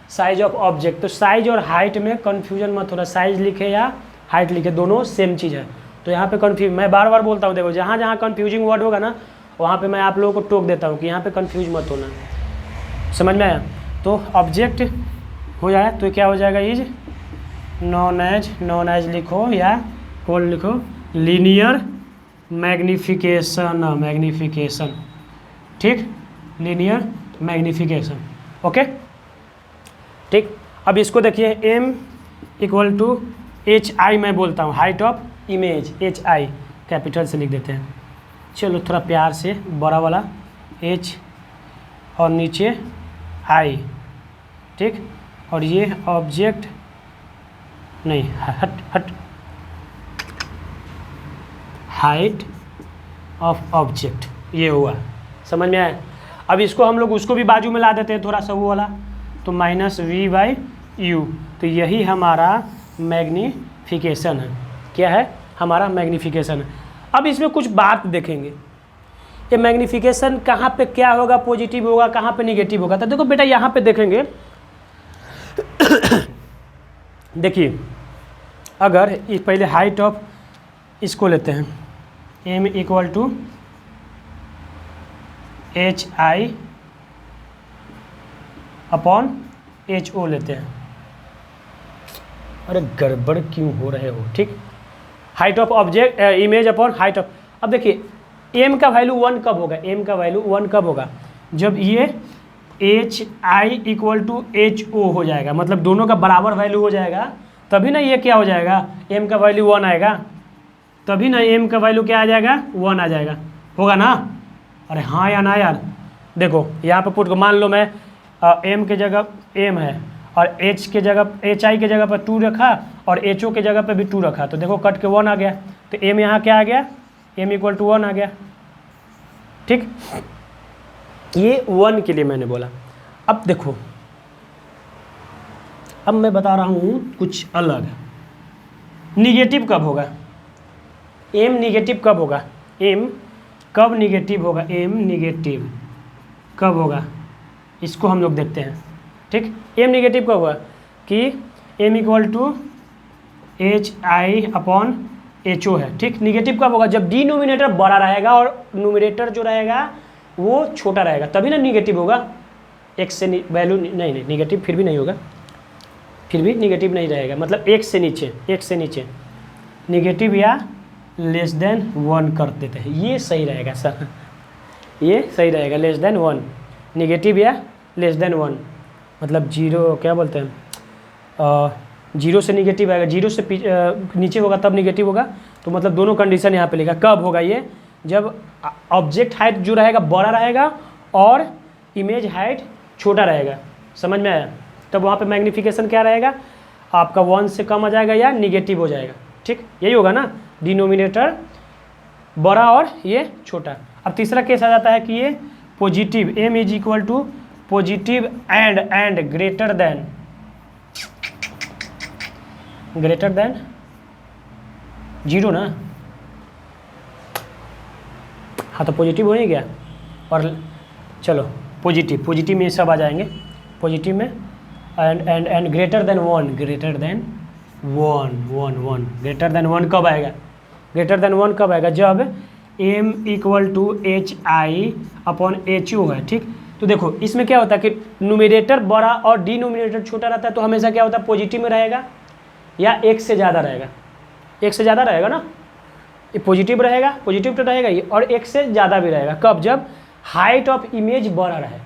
Speaker 1: साइज ऑफ ऑब्जेक्ट। तो साइज और हाइट में कन्फ्यूजन मत होना, साइज लिखे या हाइट लिखे दोनों सेम चीज़ है। तो यहाँ पे कन्फ्यूज, मैं बार बार बोलता हूँ, देखो जहाँ जहाँ कन्फ्यूजिंग वर्ड होगा ना, वहाँ पे मैं आप लोगों को टोक देता हूँ कि यहाँ पे कन्फ्यूज मत होना, समझ में आया। तो ऑब्जेक्ट हो जाए तो क्या हो जाएगा, इज नॉन एज लिखो या कौन लिखो, लीनियर मैग्नीफिकेशन, ठीक, लीनियर मैग्नीफिकेशन, ओके, ठीक। अब इसको देखिए, m इक्वल टू HI मैं बोलता हूँ, height of image, HI capital से लिख देते हैं, चलो थोड़ा प्यार से, बड़ा वाला H और नीचे I, ठीक। और ये ऑब्जेक्ट नहीं, हट हाइट ऑफ ऑब्जेक्ट, ये हुआ समझ में आया। अब इसको हम लोग उसको भी बाजू में ला देते हैं थोड़ा सा वो वाला, तो -v/u, तो यही हमारा मैग्नीफिकेशन है। क्या है? हमारा मैग्नीफिकेशन है। अब इसमें कुछ बात देखेंगे, ये मैग्नीफिकेशन कहाँ पे क्या होगा, पॉजिटिव होगा, कहाँ पे निगेटिव होगा। तो देखो बेटा यहाँ पे देखेंगे देखिए, अगर इस पहले हाइट ऑफ इसको लेते हैं, m = hi/ho लेते हैं। अरे गड़बड़ क्यों हो रहे हो, ठीक। Height of object image upon height of, अब देखिए m का वैल्यू 1 कब होगा, m का वैल्यू 1 कब होगा, जब ये hi = ho हो जाएगा, मतलब दोनों का बराबर वैल्यू हो जाएगा, तभी ना ये क्या हो जाएगा, m का वैल्यू 1 आएगा, तभी ना m का वैल्यू क्या आ जाएगा, 1 आ जाएगा, होगा ना। अरे हाँ या ना यार। देखो यहाँ पे पुट को मान लो मैं m के जगह m है और hi के जगह पर 2 रखा और ho के जगह पर भी 2 रखा, तो देखो कट के 1 आ गया, तो m यहाँ क्या आ गया, m = 1 आ गया, ठीक। ये 1 के लिए मैंने बोला। अब देखो, अब मैं बता रहा हूँ कुछ अलग। निगेटिव कब होगा, m निगेटिव कब होगा, m कब निगेटिव होगा, m निगेटिव कब होगा, इसको हम लोग देखते हैं, ठीक। m निगेटिव कब होगा कि m = hi/ho है, ठीक। निगेटिव कब होगा, जब डिनोमिनेटर बड़ा रहेगा और न्यूमरेटर जो रहेगा वो छोटा रहेगा, तभी ना निगेटिव होगा। x से वैल्यू नहीं निगेटिव फिर भी नहीं होगा, फिर भी निगेटिव नहीं रहेगा, मतलब x से नीचे निगेटिव या <1 कर देते हैं, ये सही रहेगा सर, ये सही रहेगा, <1, निगेटिव या <1, मतलब 0 क्या बोलते हैं, 0 से निगेटिव आएगा, 0 से नीचे होगा तब निगेटिव होगा, तो मतलब दोनों कंडीशन यहाँ पे लिखा। कब होगा ये, जब ऑब्जेक्ट हाइट जो रहेगा बड़ा रहेगा और इमेज हाइट छोटा रहेगा, समझ में आया। तब वहाँ पे मैग्नीफिकेशन क्या रहेगा, आपका 1 से कम आ जाएगा या निगेटिव हो जाएगा, ठीक। यही होगा ना, डिनोमिनेटर बड़ा और ये छोटा। अब तीसरा केस आ जाता है कि ये positive, m = positive and greater than 0 ना, हाँ तो पॉजिटिव हो ही गया। और चलो पॉजिटिव में सब आ जाएंगे, पॉजिटिव में एंड ग्रेटर देन 1 कब आएगा, ग्रेटर देन 1 कब आएगा, जब m = hi/ho है, ठीक। तो देखो इसमें क्या होता है कि न्यूमरेटर बड़ा और डिनोमिनेटर छोटा रहता है, तो हमेशा क्या होता है, पॉजिटिव में रहेगा या 1 से ज़्यादा रहेगा, 1 से ज़्यादा रहेगा ना, ये पॉजिटिव रहेगा, पॉजिटिव तो रहेगा ही, और 1 से ज़्यादा भी रहेगा। कब, जब हाइट ऑफ इमेज बड़ा रहे।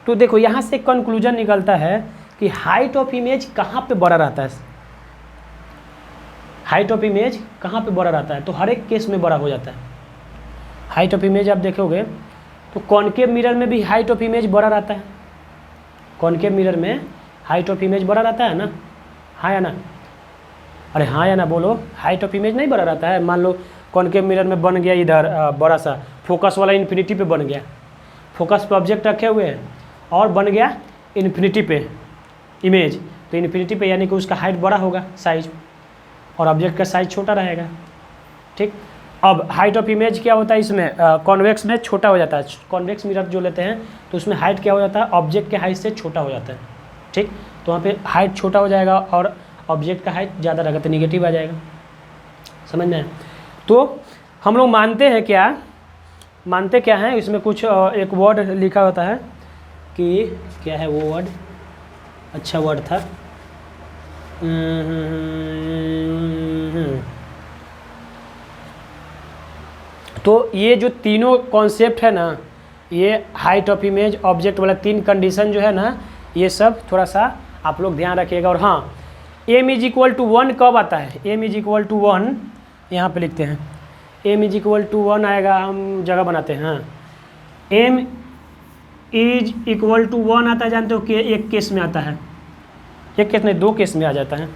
Speaker 1: तो देखो यहाँ से कंक्लूजन निकलता है कि हाइट ऑफ इमेज कहाँ पे बड़ा रहता है, हाइट ऑफ इमेज कहाँ पे बड़ा रहता है, तो हर एक केस में बड़ा हो जाता है। हाइट ऑफ इमेज आप देखोगे तो कॉनकेव मिरर में भी हाइट ऑफ इमेज बड़ा रहता है, कॉनकेव मिरर में हाइट ऑफ इमेज बड़ा रहता है ना, हाँ या ना, अरे हाँ या ना बोलो, हाइट ऑफ इमेज नहीं बड़ा रहता है। मान लो कॉनकेव मिरर में बन गया इधर बड़ा सा फोकस वाला इन्फिनिटी पे बन गया, फोकस पे ऑब्जेक्ट रखे हुए हैं और बन गया इन्फिनिटी पे इमेज, तो इन्फिनिटी पे यानी कि उसका हाइट बड़ा होगा साइज, और ऑब्जेक्ट का साइज छोटा रहेगा, ठीक। अब हाइट ऑफ इमेज क्या होता है, इसमें कॉन्वेक्स में छोटा हो जाता है, कॉन्वेक्स मिरर जो लेते हैं तो उसमें हाइट क्या हो जाता है, ऑब्जेक्ट के हाइट से छोटा हो जाता है, ठीक। तो वहाँ पे हाइट छोटा हो जाएगा और ऑब्जेक्ट का हाइट ज़्यादा रहेगा, तो निगेटिव आ जाएगा, समझ में। तो हम लोग मानते क्या हैं, इसमें कुछ एक वर्ड लिखा होता है कि क्या है वो वर्ड, अच्छा वर्ड था, तो ये जो तीनों कॉन्सेप्ट है ना, ये हाइट ऑफ इमेज ऑब्जेक्ट वाला 3 कंडीशन जो है ना, ये सब थोड़ा सा आप लोग ध्यान रखिएगा। और हाँ, m = 1 कब आता है, m = 1 यहाँ पे लिखते हैं, m = 1 आएगा, हम जगह बनाते हैं, हाँ m = 1 आता है, जानते हो कि एक केस में आता है, एक केस नहीं 2 केस में आ जाता है।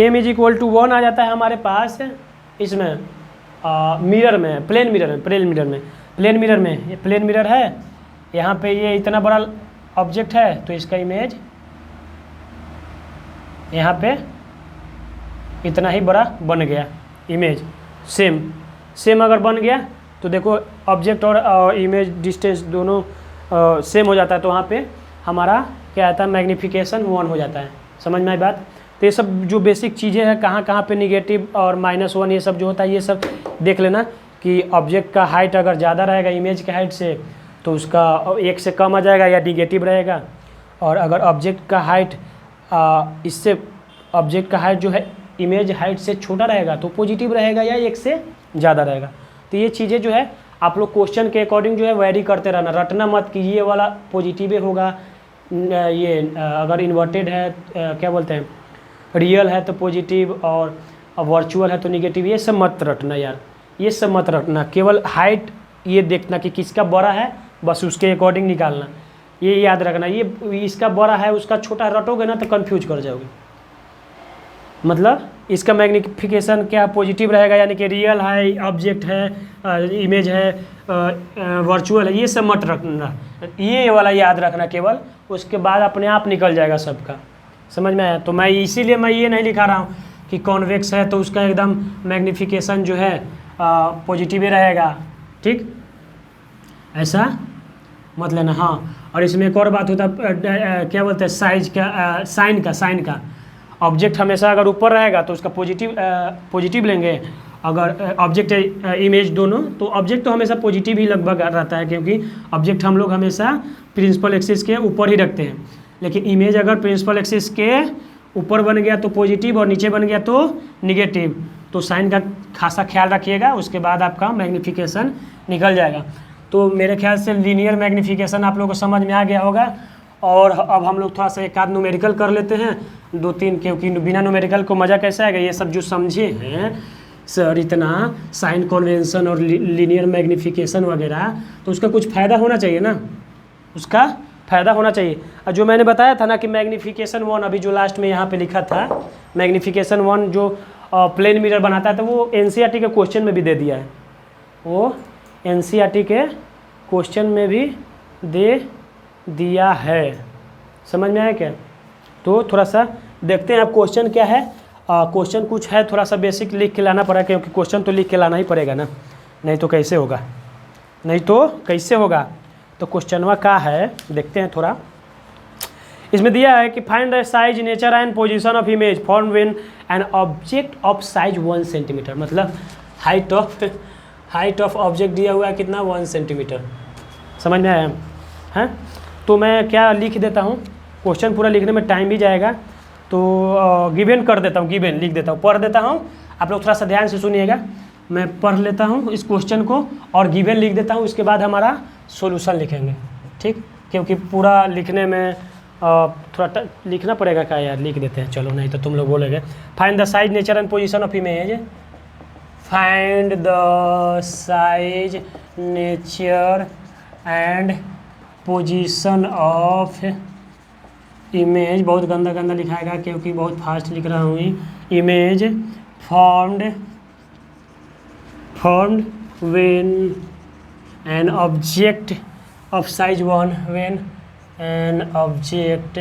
Speaker 1: m = 1 आ जाता है हमारे पास इसमें मिरर में, प्लेन मिरर में, प्लेन मिरर में, ये प्लेन मिरर है, यहाँ पे ये इतना बड़ा ऑब्जेक्ट है तो इसका इमेज यहाँ पे इतना ही बड़ा बन गया इमेज। सेम अगर बन गया तो देखो ऑब्जेक्ट और इमेज डिस्टेंस दोनों सेम हो जाता है, तो वहाँ पे हमारा क्या आता है, मैग्नीफिकेशन 1 हो जाता है। समझ में आई बात? तो ये सब जो बेसिक चीज़ें हैं, कहाँ कहाँ पे निगेटिव और -1 ये सब जो होता है, ये सब देख लेना कि ऑब्जेक्ट का हाइट अगर ज़्यादा रहेगा इमेज के हाइट से तो उसका 1 से कम आ जाएगा या निगेटिव रहेगा, और अगर ऑब्जेक्ट का हाइट इससे ऑब्जेक्ट का हाइट जो है इमेज हाइट से छोटा रहेगा तो पॉजिटिव रहेगा या 1 से ज़्यादा रहेगा। तो ये चीज़ें जो है आप लोग क्वेश्चन के अकॉर्डिंग जो है वैरी करते रहना, रटना मत कि ये वाला पॉजिटिव होगा, ये अगर इन्वर्टेड है क्या बोलते हैं रियल है तो पॉजिटिव और वर्चुअल है तो निगेटिव, ये सब मत रटना यार, ये सब मत रटना। केवल हाइट ये देखना कि किसका बड़ा है, बस उसके अकॉर्डिंग निकालना, ये याद रखना। ये इसका बड़ा है उसका छोटा रटोगे ना तो कंफ्यूज कर जाओगे। मतलब इसका मैग्नीफिकेशन क्या पॉजिटिव रहेगा, यानी कि रियल है, ऑब्जेक्ट है, इमेज है, वर्चुअल है, ये सब मत रखना, ये वाला याद रखना केवल, उसके बाद अपने आप निकल जाएगा सबका। समझ में आया? तो मैं इसीलिए मैं ये नहीं लिखा रहा हूँ कि कॉन्वेक्स है तो उसका एकदम मैग्नीफिकेशन जो है पॉजिटिव ही रहेगा, ठीक, ऐसा मत लेना। हाँ, और इसमें एक और बात होता है क्या बोलते हैं साइज का, साइन का ऑब्जेक्ट हमेशा अगर ऊपर रहेगा तो उसका पॉजिटिव लेंगे, अगर ऑब्जेक्ट इमेज दोनों, तो ऑब्जेक्ट तो हमेशा पॉजिटिव ही लगभग रहता है, क्योंकि ऑब्जेक्ट हम लोग हमेशा प्रिंसिपल एक्सिस के ऊपर ही रखते हैं। लेकिन इमेज अगर प्रिंसिपल एक्सिस के ऊपर बन गया तो पॉजिटिव और नीचे बन गया तो निगेटिव, तो साइन का खासा ख्याल रखिएगा, उसके बाद आपका मैग्नीफिकेशन निकल जाएगा। तो मेरे ख्याल से लीनियर मैग्नीफिकेशन आप लोगों को समझ में आ गया होगा। और अब हम लोग थोड़ा सा एक आध न्यूमेरिकल कर लेते हैं, 2-3, क्योंकि बिना न्यूमेरिकल को मज़ा कैसे आएगा। ये सब जो समझे हैं सर इतना साइन कन्वेंशन और लीनियर मैग्नीफिकेशन वगैरह, तो उसका कुछ फ़ायदा होना चाहिए ना, उसका फ़ायदा होना चाहिए। और जो मैंने बताया था ना कि मैग्नीफिकेशन 1 अभी जो लास्ट में यहाँ पे लिखा था, मैग्नीफिकेशन 1 जो प्लेन मिरर बनाता है, तो वो NCERT के क्वेश्चन में भी दे दिया है, वो NCERT के क्वेश्चन में भी दे दिया है। समझ में आया क्या? तो थोड़ा सा देखते हैं अब क्वेश्चन क्या है। क्वेश्चन कुछ है, थोड़ा सा बेसिक लिख के लाना पड़ा, क्योंकि क्वेश्चन तो लिख के लाना ही पड़ेगा ना, नहीं तो कैसे होगा, नहीं तो कैसे होगा। तो क्वेश्चनवा का है, देखते हैं थोड़ा। इसमें दिया है कि find the size, nature and position of image form when an object of size 1 centimetre, मतलब हाइट ऑफ ऑब्जेक्ट दिया हुआ है कितना, 1 सेंटीमीटर। समझ में आया है? तो मैं क्या लिख देता हूँ, क्वेश्चन पूरा लिखने में टाइम भी जाएगा, तो गिवन कर देता हूँ, गिवन लिख देता हूँ, पढ़ देता हूँ। आप लोग थोड़ा सा ध्यान से सुनिएगा, मैं पढ़ लेता हूँ इस क्वेश्चन को और गिवन लिख देता हूँ, उसके बाद हमारा सॉल्यूशन लिखेंगे, ठीक, क्योंकि पूरा लिखने में थोड़ा लिखना पड़ेगा क्या यार, लिख देते हैं चलो, नहीं तो तुम लोग बोलेंगे। Find the size, nature and position of image, find the size, nature and position of image, बहुत गंदा गंदा लिखाएगा क्योंकि बहुत फास्ट लिख रहा हूँ। Image formed when an object of size 1, when an object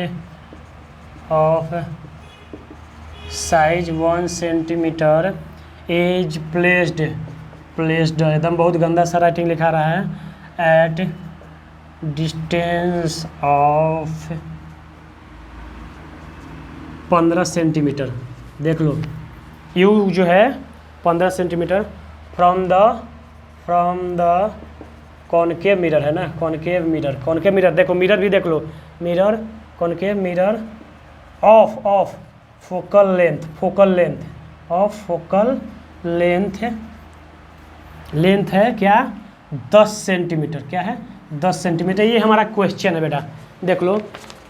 Speaker 1: of size 1 centimetre is placed, एकदम बहुत गंदा सा राइटिंग लिखा रहा है, एट डिस्टेंस ऑफ 15 सेंटीमीटर। देख लो यू जो है 15 centimetre from the concave mirror है ना, कॉनकेव मिरर देखो, मिरर भी देख लो, mirror concave mirror of focal length है क्या, 10 सेंटीमीटर, क्या है 10 सेंटीमीटर। ये हमारा क्वेश्चन है बेटा, देख लो,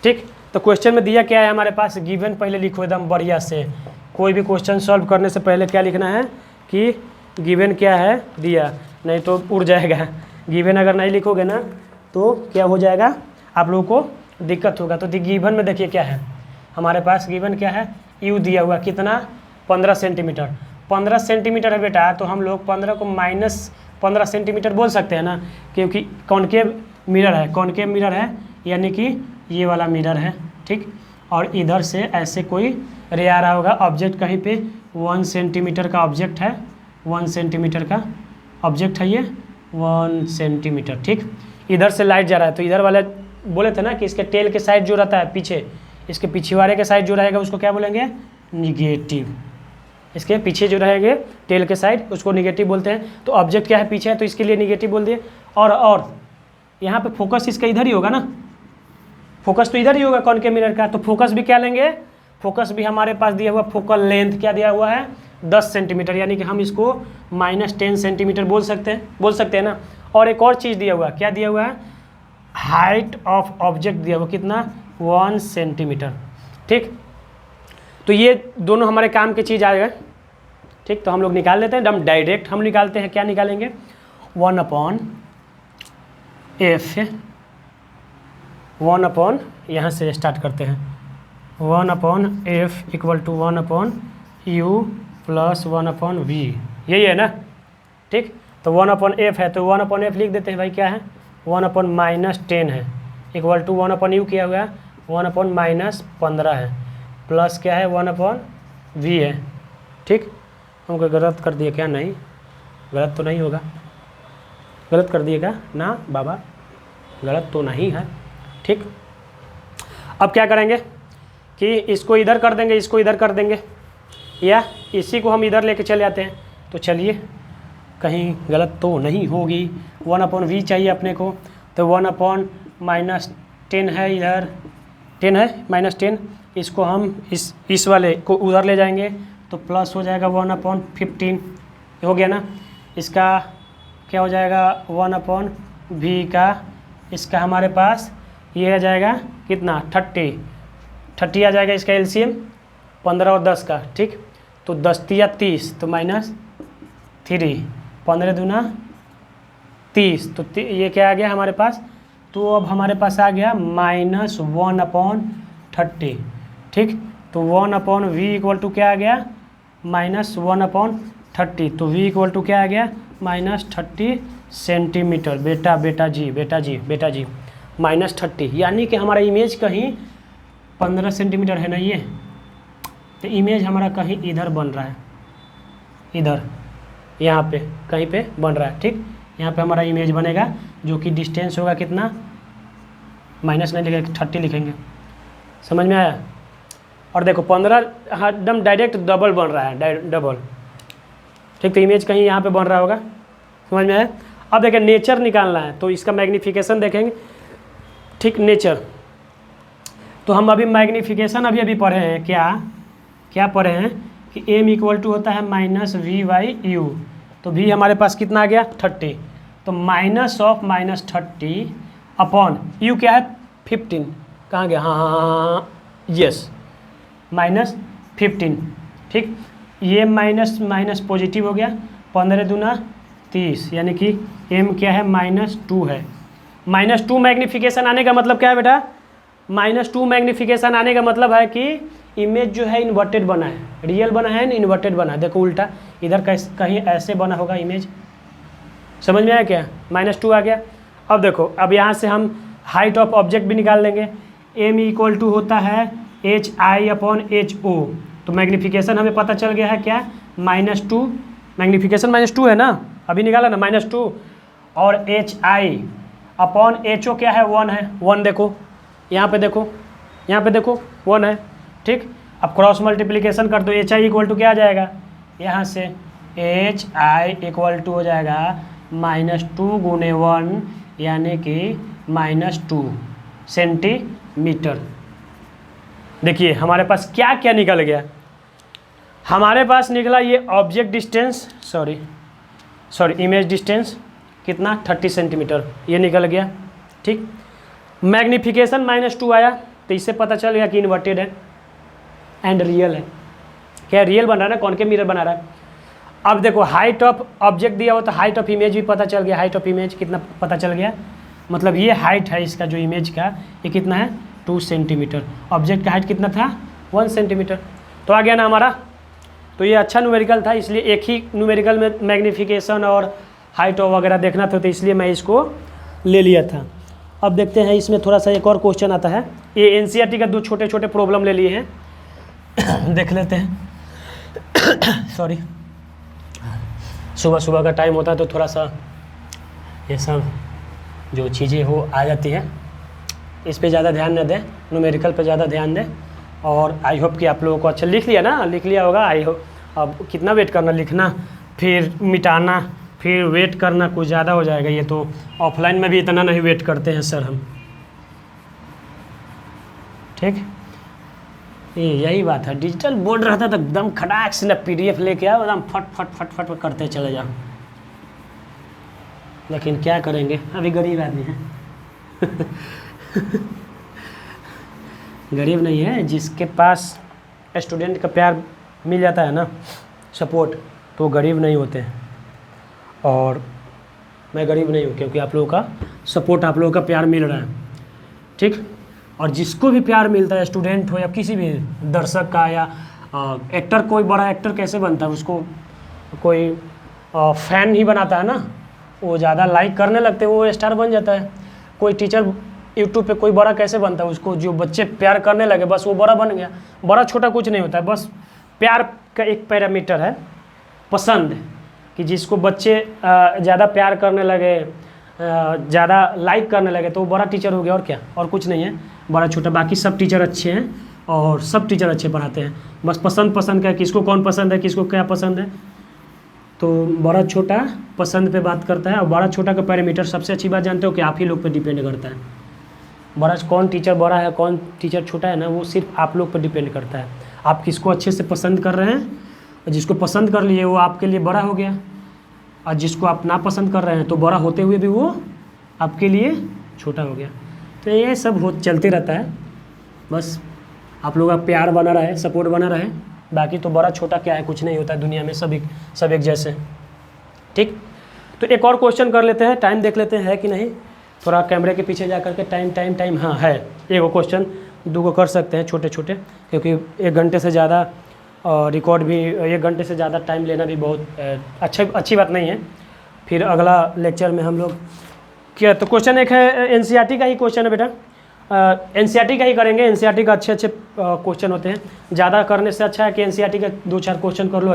Speaker 1: ठीक। तो क्वेश्चन में दिया क्या है हमारे पास, गिवन पहले लिखो एकदम बढ़िया से। कोई भी क्वेश्चन सॉल्व करने से पहले क्या लिखना है कि गिवन क्या है दिया, नहीं तो उड़ जाएगा। गिवन अगर नहीं लिखोगे ना तो क्या हो जाएगा, आप लोगों को दिक्कत होगा। तो गिवन में देखिए क्या है हमारे पास, गिवन क्या है, यू दिया हुआ कितना, 15 सेंटीमीटर। 15 सेंटीमीटर है बेटा, तो हम लोग 15 को 15 सेंटीमीटर बोल सकते हैं ना, क्योंकि कॉनकेव मिरर है, कॉनकेव मिरर है यानी कि ये वाला मिरर है, ठीक। और इधर से ऐसे कोई रे आ रहा होगा, ऑब्जेक्ट कहीं पे 1 सेंटीमीटर का ऑब्जेक्ट है, 1 सेंटीमीटर का ऑब्जेक्ट है ये 1 सेंटीमीटर, ठीक। इधर से लाइट जा रहा है, तो इधर वाला बोले थे ना कि इसके टेल के साइड जो रहता है पीछे, इसके पीछे वाले के साइड जो रहेगा उसको क्या बोलेंगे, निगेटिव। इसके पीछे जो रहेंगे टेल के साइड उसको निगेटिव बोलते हैं। तो ऑब्जेक्ट क्या है, पीछे है, तो इसके लिए निगेटिव बोल दिए। और यहाँ पे फोकस इसका इधर ही होगा ना, फोकस तो इधर ही होगा कॉनकेव मिरर का, तो फोकस भी क्या लेंगे, फोकस भी हमारे पास दिया हुआ फोकल लेंथ क्या दिया हुआ है 10 सेंटीमीटर, यानी कि हम इसको -10 सेंटीमीटर बोल सकते हैं ना। और एक और चीज़ दिया हुआ, क्या दिया हुआ है, हाइट ऑफ ऑब्जेक्ट दिया हुआ कितना 1 सेंटीमीटर, ठीक। तो ये दोनों हमारे काम की चीज़ आ गए, ठीक। तो हम लोग निकाल लेते हैं, एकदम डायरेक्ट हम निकालते हैं। क्या निकालेंगे, 1/f यहाँ से स्टार्ट करते हैं, 1/f equal to 1/u plus 1/v, यही है ना, ठीक। तो 1/f है, तो 1/f लिख देते हैं भाई, क्या है 1/-10 है, इक्वल टू 1/u किया हुआ है 1/-15 है, प्लस क्या है 1/v है, ठीक। हमको गलत कर दिया क्या, नहीं गलत तो नहीं होगा, गलत कर दिएगा ना बाबा, गलत तो नहीं है, ठीक। अब क्या करेंगे कि इसको इधर कर देंगे, इसको इधर कर देंगे, या इसी को हम इधर लेके चले जाते हैं। तो चलिए कहीं गलत तो नहीं होगी, 1/v चाहिए अपने को, तो 1/-10 है, इधर 10 है -10, इसको हम इस वाले को उधर ले जाएंगे तो प्लस हो जाएगा 1/15, हो गया ना। इसका क्या हो जाएगा 1/v का, इसका हमारे पास ये आ जाएगा कितना 30 आ जाएगा, इसका एलसीएम 15 और 10 का, ठीक। तो 10 या 30 तो -3, 15 दूना 30, तो ये क्या आ गया हमारे पास, तो अब हमारे पास आ गया -1/30, ठीक। तो 1/v इक्वल टू क्या आ गया -1/30, तो v इक्वल टू क्या आ गया -30 सेंटीमीटर। बेटा जी -30, यानी कि हमारा इमेज कहीं 15 सेंटीमीटर है ना ये, तो इमेज हमारा कहीं इधर बन रहा है, इधर यहाँ पे कहीं पे बन रहा है, ठीक। यहाँ पे हमारा इमेज बनेगा जो कि डिस्टेंस होगा कितना, माइनस नहीं लिखेंगे 30 लिखेंगे, समझ में आया। और देखो 15 एकदम डायरेक्ट डबल बन रहा है, डबल, ठीक। तो इमेज कहीं यहाँ पे बन रहा होगा, समझ में आया। अब देखिए नेचर निकालना है, तो इसका मैग्नीफिकेशन देखेंगे, ठीक। नेचर तो हम अभी मैग्नीफिकेशन अभी पढ़े हैं, क्या पढ़े हैं कि m इक्वल टू होता है -v/u, तो v हमारे पास कितना आ गया 30, तो -30 अपॉन u क्या है 15, कहाँ गया, हाँ यस -15, ठीक। ये माइनस पॉजिटिव हो गया, 15 दूना 30, यानी कि m क्या है -2 है। -2 मैग्नीफिकेशन आने का मतलब क्या है बेटा, -2 मैग्नीफिकेशन आने का मतलब है कि इमेज जो है इन्वर्टेड बना है, रियल बना है ना इन्वर्टेड बना है, देखो उल्टा, इधर कहीं ऐसे बना होगा इमेज, समझ में आया क्या, -2 आ गया। अब देखो, अब यहाँ से हम हाइट ऑफ ऑब्जेक्ट भी निकाल लेंगे, m इक्वल टू होता है hi/ho, तो मैग्नीफिकेशन हमें पता चल गया है क्या -2, मैग्नीफिकेशन -2 है ना, अभी निकाला ना -2, और hi/ho क्या है 1 है, 1 देखो यहाँ पे देखो 1 है, ठीक। अब क्रॉस मल्टीप्लिकेशन कर दो, hi इक्वल टू क्या आ जाएगा, यहाँ से hi इक्वल टू हो जाएगा -2 गुने 1, यानी कि -2 सेंटीमीटर। देखिए हमारे पास क्या क्या निकल गया, हमारे पास निकला ये object distance, sorry image distance कितना 30 सेंटीमीटर, ये निकल गया, ठीक। मैग्नीफिकेशन -2 आया, तो इससे पता चल गया कि इन्वर्टेड है एंड रियल है, क्या रियल बन रहा है ना, कॉनकेव मिरर बना रहा है। अब देखो हाइट ऑफ ऑब्जेक्ट दिया हो तो हाइट ऑफ इमेज भी पता चल गया, हाइट ऑफ इमेज कितना पता चल गया, मतलब ये हाइट है इसका जो इमेज का, ये कितना है 2 सेंटीमीटर, ऑब्जेक्ट का हाइट कितना था 1 सेंटीमीटर, तो आ गया ना हमारा। तो ये अच्छा न्यूमेरिकल था, इसलिए एक ही न्यूमेरिकल में मैग्नीफिकेशन और हाइट वगैरह देखना था, तो इसलिए मैं इसको ले लिया था। अब देखते हैं इसमें थोड़ा सा एक और क्वेश्चन आता है। ये एनसीईआरटी का 2 छोटे छोटे प्रॉब्लम ले लिए हैं देख लेते हैं सॉरी, सुबह सुबह का टाइम होता है तो थोड़ा सा ये सब जो चीज़ें हो आ जाती हैं, इस पे ज़्यादा ध्यान न दें, न्यूमेरिकल पे ज़्यादा ध्यान दें। और आई होप कि आप लोगों को अच्छा लिख लिया ना, लिख लिया होगा आई होप। अब कितना वेट करना, लिखना फिर मिटाना फिर वेट करना कुछ ज़्यादा हो जाएगा। ये तो ऑफलाइन में भी इतना नहीं वेट करते हैं सर हम, ठीक। यही बात है, डिजिटल बोर्ड रहता तो एकदम खटाक से ना PDF लेके आओ, एकदम फट फट फट फट करते चले जाओ। लेकिन क्या करेंगे, अभी गरीब आदमी हैं गरीब नहीं है, जिसके पास स्टूडेंट का प्यार मिल जाता है ना, सपोर्ट, तो गरीब नहीं होते हैं। और मैं गरीब नहीं हूँ क्योंकि आप लोगों का सपोर्ट, आप लोगों का प्यार मिल रहा है, ठीक। और जिसको भी प्यार मिलता है, स्टूडेंट हो या किसी भी दर्शक का, या एक्टर, कोई बड़ा एक्टर कैसे बनता है, उसको कोई फैन ही बनाता है ना, वो ज़्यादा लाइक करने लगते हैं, वो स्टार बन जाता है। कोई टीचर यूट्यूब पे कोई बड़ा कैसे बनता है, उसको जो बच्चे प्यार करने लगे बस वो बड़ा बन गया। बड़ा छोटा कुछ नहीं होता है, बस प्यार का एक पैरामीटर है पसंद, कि जिसको बच्चे ज़्यादा प्यार करने लगे, ज़्यादा लाइक करने लगे, तो वो बड़ा टीचर हो गया, और क्या, और कुछ नहीं है बड़ा छोटा। बाकी सब टीचर अच्छे हैं और सब टीचर अच्छे पढ़ाते हैं, बस पसंद का, किसको कौन पसंद है, किसको क्या पसंद है। तो बड़ा छोटा पसंद पे बात करता है। और बड़ा छोटा का पैरामीटर सबसे अच्छी बात जानते हो कि आप ही लोग पे डिपेंड करता है। बड़ा कौन टीचर बड़ा है कौन टीचर छोटा है ना, वो सिर्फ आप लोग पर डिपेंड करता है। आप किसको अच्छे से पसंद कर रहे हैं, और जिसको पसंद कर लिए वो आपके लिए बड़ा हो गया, और जिसको आप ना पसंद कर रहे हैं तो बड़ा होते हुए भी वो आपके लिए छोटा हो गया। तो ये सब चलते रहता है, बस आप लोगों का प्यार बना रहे, सपोर्ट बना रहे, बाकी तो बड़ा छोटा क्या है, कुछ नहीं होता है दुनिया में, सब एक जैसे, ठीक। तो एक और क्वेश्चन कर लेते हैं, टाइम देख लेते हैं कि नहीं, थोड़ा कैमरे के पीछे जा करके टाइम, हाँ है, एक क्वेश्चन 2 कर सकते हैं छोटे छोटे, क्योंकि 1 घंटे से ज़्यादा रिकॉर्ड भी, 1 घंटे से ज़्यादा टाइम लेना भी बहुत अच्छी बात नहीं है। फिर अगला लेक्चर में हम लोग क्या, तो क्वेश्चन एक है एनसीईआरटी का ही क्वेश्चन है बेटा, एनसीईआरटी का ही करेंगे। एनसीईआरटी का अच्छे क्वेश्चन होते हैं, ज़्यादा करने से अच्छा है कि एनसीईआरटी का 2-4 क्वेश्चन कर लो,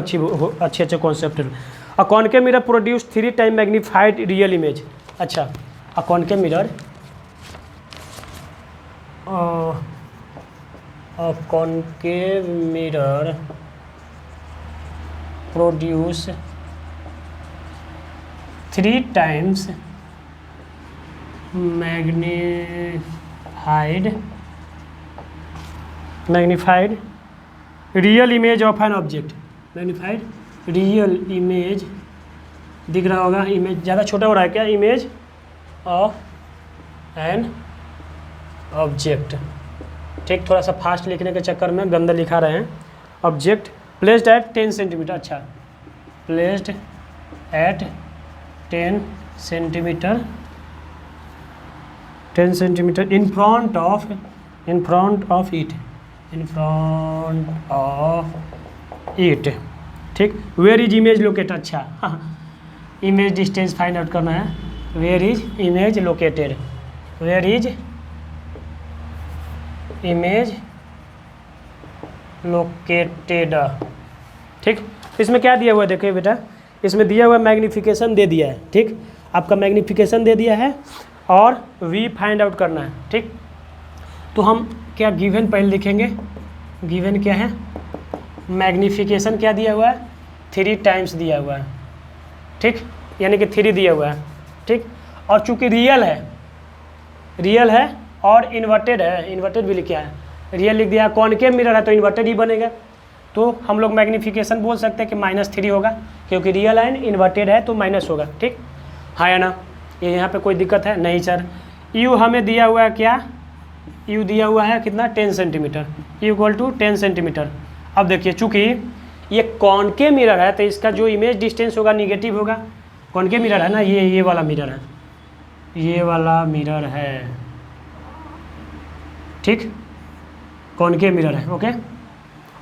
Speaker 1: अच्छे कॉन्सेप्ट है। A concave mirror produce 3 time magnified real image. अच्छा, a concave mirror concave mirror produce 3 times magnified real image of an object। Magnified real image दिख रहा होगा, इमेज ज़्यादा छोटा हो रहा है क्या, इमेज ऑफ एन ऑब्जेक्ट, ठीक। थोड़ा सा फास्ट लिखने के चक्कर में गंदा लिखा रहे हैं। ऑब्जेक्ट प्लेस्ड एट 10 सेंटीमीटर, अच्छा, placed at 10 centimetre in front of it, ठीक। वेयर इज इमेज लोकेटेड, अच्छा इमेज डिस्टेंस फाइंड आउट करना है। Where is image located, where is image located, ठीक। इसमें क्या दिया हुआ है देखिए बेटा, इसमें दिया हुआ मैग्नीफिकेशन दे दिया है, ठीक। आपका मैग्नीफिकेशन दे दिया है और वी फाइंड आउट करना है, ठीक। तो हम क्या गिवन पहले लिखेंगे, गिवन क्या है, मैग्नीफिकेशन क्या दिया हुआ है, 3 टाइम्स दिया हुआ है, ठीक, यानी कि 3 दिया हुआ है, ठीक। और चूंकि रियल है और इन्वर्टेड है, इन्वर्टेड भी लिखा है, रियल लिख दिया, कॉनकेव मिरर है तो इन्वर्टेड ही बनेगा, तो हम लोग मैग्नीफिकेशन बोल सकते हैं कि -3 होगा, क्योंकि रियल एंड इन्वर्टेड है तो माइनस होगा, ठीक। हाँ या ना, ये यहाँ पे कोई दिक्कत है नहीं सर। यू हमें दिया हुआ है क्या, यू दिया हुआ है कितना, 10 सेंटीमीटर, इक्वल टू 10 सेंटीमीटर। अब देखिए चूँकि ये कॉनकेव मिरर है तो इसका जो इमेज डिस्टेंस होगा निगेटिव होगा, कॉनकेव मिरर है ना, ये वाला मिरर है, ये वाला मिरर है, ठीक, कॉनकेव मिरर है, ओके।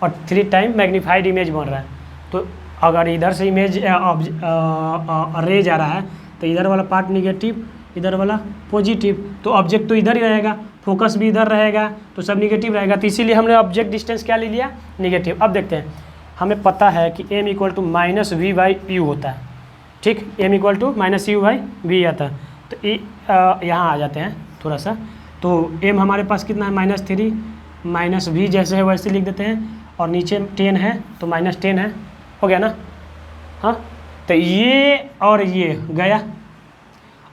Speaker 1: और 3 टाइम मैग्नीफाइड इमेज बन रहा है, तो अगर इधर से इमेज रे जा रहा है तो इधर वाला पार्ट निगेटिव, इधर वाला पॉजिटिव, तो ऑब्जेक्ट तो इधर ही रहेगा, फोकस भी इधर रहेगा, तो सब निगेटिव रहेगा। तो इसीलिए हमने ऑब्जेक्ट डिस्टेंस क्या ले लिया, निगेटिव। अब देखते हैं, हमें पता है कि m equal to minus v by u होता है, ठीक, m equal to minus u by v आता है। तो यहाँ आ जाते हैं थोड़ा सा, तो m हमारे पास कितना है, -3, माइनस वी जैसे है वैसे लिख देते हैं, और नीचे 10 है तो -10 है, हो गया ना। हाँ, तो ये और ये गया,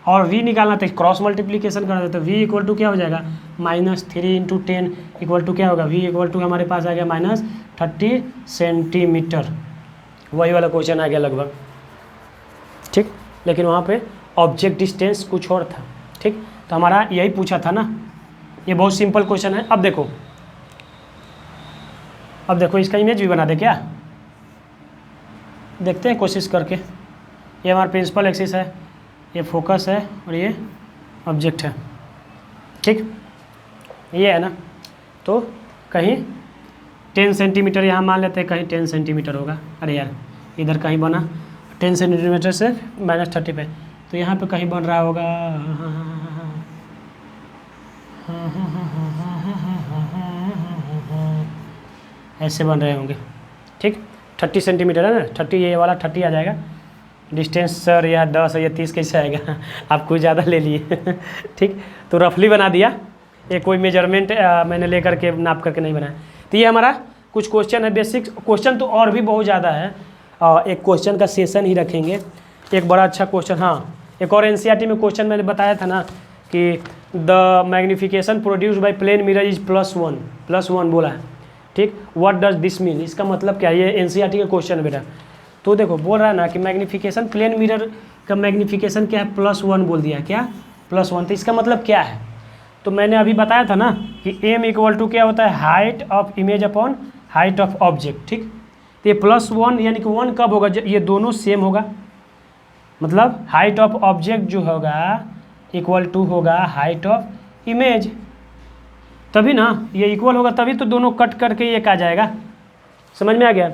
Speaker 1: और v निकालना तो क्रॉस मल्टीप्लिकेशन करना, तो v इक्वल टू क्या हो जाएगा, -3 × 10 इक्वल टू क्या होगा, v इक्वल टू हमारे पास आ गया -30 सेंटीमीटर। वही वाला क्वेश्चन आ गया लगभग, ठीक, लेकिन वहाँ पे ऑब्जेक्ट डिस्टेंस कुछ और था, ठीक। तो हमारा यही पूछा था ना, ये बहुत सिंपल क्वेश्चन है। अब देखो इसका इमेज भी बना दे क्या, देखते हैं कोशिश करके। ये हमारा प्रिंसिपल एक्सिस है, ये फोकस है और ये ऑब्जेक्ट है, ठीक, ये है ना। तो कहीं 10 सेंटीमीटर यहाँ मान लेते हैं, कहीं 10 सेंटीमीटर होगा। अरे यार, इधर कहीं बना 10 सेंटीमीटर से -30 पे, तो यहाँ पे कहीं बन रहा होगा, ऐसे बन रहे होंगे, ठीक। 30 सेंटीमीटर है ना, 30, ये वाला 30 आ जाएगा। डिस्टेंस सर यह 10 है, ये 30 कैसे आएगा आप कुछ ज़्यादा ले लिए ठीक, तो रफली बना दिया, ये कोई मेजरमेंट मैंने लेकर के नाप करके नहीं बनाया। तो ये हमारा कुछ क्वेश्चन है, बेसिक क्वेश्चन तो और भी बहुत ज़्यादा है, एक क्वेश्चन का सेशन ही रखेंगे, एक बड़ा अच्छा क्वेश्चन। हाँ, एक और एनसीईआरटी में क्वेश्चन मैंने बताया था ना कि the magnification produced by plane mirror is +1 बोला है, ठीक। व्हाट डज दिस मीन, इसका मतलब क्या है, ये एनसीईआरटी का क्वेश्चन है बेटा। तो देखो बोल रहा है ना कि मैग्निफिकेशन, प्लेन मिरर का मैग्निफिकेशन क्या है, +1 बोल दिया, क्या +1। तो इसका मतलब क्या है, तो मैंने अभी बताया था ना कि m इक्वल टू क्या होता है, height of image upon height of object, ठीक। तो ये +1 यानी कि 1 कब होगा, ये दोनों सेम होगा, मतलब हाइट ऑफ ऑब्जेक्ट जो होगा इक्वल टू होगा हाइट ऑफ इमेज, तभी ना ये इक्वल होगा, तभी तो दोनों कट करके एक आ जाएगा। समझ में आ गया।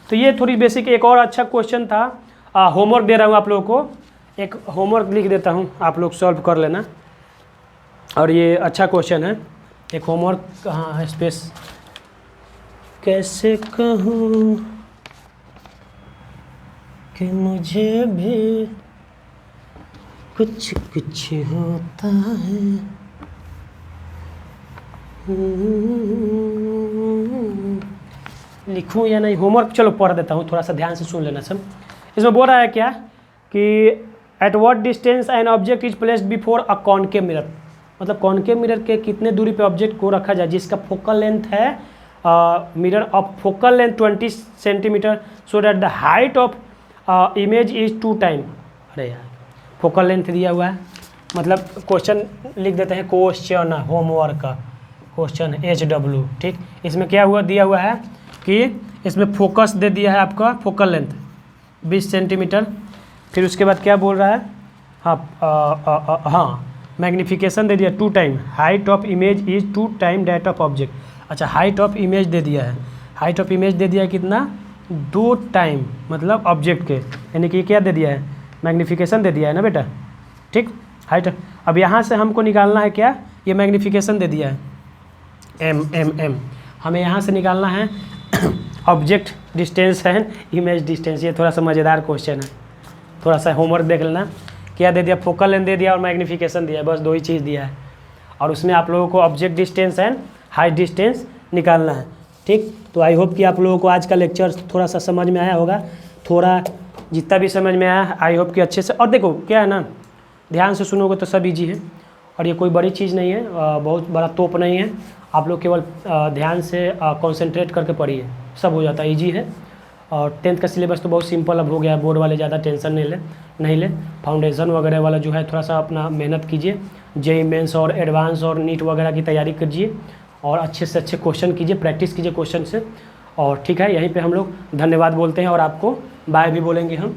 Speaker 1: तो ये थोड़ी बेसिक, एक और अच्छा क्वेश्चन था, होमवर्क दे रहा हूँ आप लोगों को, एक होमवर्क लिख देता हूँ, आप लोग सॉल्व कर लेना। और ये अच्छा क्वेश्चन है, एक होमवर्क कहाँ है, स्पेस कैसे कहूँ कि मुझे भी कुछ कुछ होता है, लिखूं या नहीं, होमवर्क चलो पढ़ देता हूँ, थोड़ा सा ध्यान से सुन लेना सब। इसमें बोल रहा है क्या कि at what distance an object is placed before a concave mirror, मतलब कॉनकेव मिरर के कितने दूरी पे ऑब्जेक्ट को रखा जाए जिसका फोकल लेंथ है mirror of focal length 20 centimetre, so that the height of image is 2 time. अरे यार, फोकल लेंथ दिया हुआ है, मतलब क्वेश्चन लिख देते हैं, क्वेश्चन होमवर्क का क्वेश्चन HW, ठीक। इसमें क्या हुआ, दिया हुआ है कि इसमें फोकस दे दिया है आपका फोकल लेंथ 20 सेंटीमीटर, फिर उसके बाद क्या बोल रहा है, हाँ मैग्नीफिकेशन दे दिया 2 time, height of image is 2 time that of object. अच्छा, हाइट ऑफ इमेज दे दिया है, हाइट ऑफ इमेज दे दिया है कितना, 2 टाइम, मतलब ऑब्जेक्ट के, यानी कि क्या दे दिया है, मैग्नीफिकेशन दे दिया है ना बेटा, ठीक। हाइट, अब यहाँ से हमको निकालना है क्या, ये मैग्नीफिकेशन दे दिया है m, हमें यहाँ से निकालना है object distance and image distance. ये थोड़ा सा मज़ेदार क्वेश्चन है, थोड़ा सा होमवर्क देख लेना। क्या दे दिया, फोकल लेंथ दे दिया और मैग्नीफिकेशन दिया है, बस 2 ही चीज़ दिया है, और उसमें आप लोगों को object distance and height distance निकालना है, ठीक। तो आई होप कि आप लोगों को आज का लेक्चर थोड़ा सा समझ में आया होगा, थोड़ा जितना भी समझ में आया आई होप कि अच्छे से। और देखो क्या है ना, ध्यान से सुनोगे तो सब ईजी है, और ये कोई बड़ी चीज़ नहीं है, बहुत बड़ा तोप नहीं है, आप लोग केवल ध्यान से कंसंट्रेट करके पढ़िए, सब हो जाता है, ईजी है। और 10th का सिलेबस तो बहुत सिंपल अब हो गया, बोर्ड वाले ज़्यादा टेंशन नहीं ले। फाउंडेशन वगैरह वाला जो है थोड़ा सा अपना मेहनत कीजिए, जेईई मेंस और एडवांस और नीट वगैरह की तैयारी कीजिए, और अच्छे से अच्छे क्वेश्चन कीजिए, प्रैक्टिस कीजिए क्वेश्चन से। और ठीक है, यहीं पे हम लोग धन्यवाद बोलते हैं और आपको बाय भी बोलेंगे हम।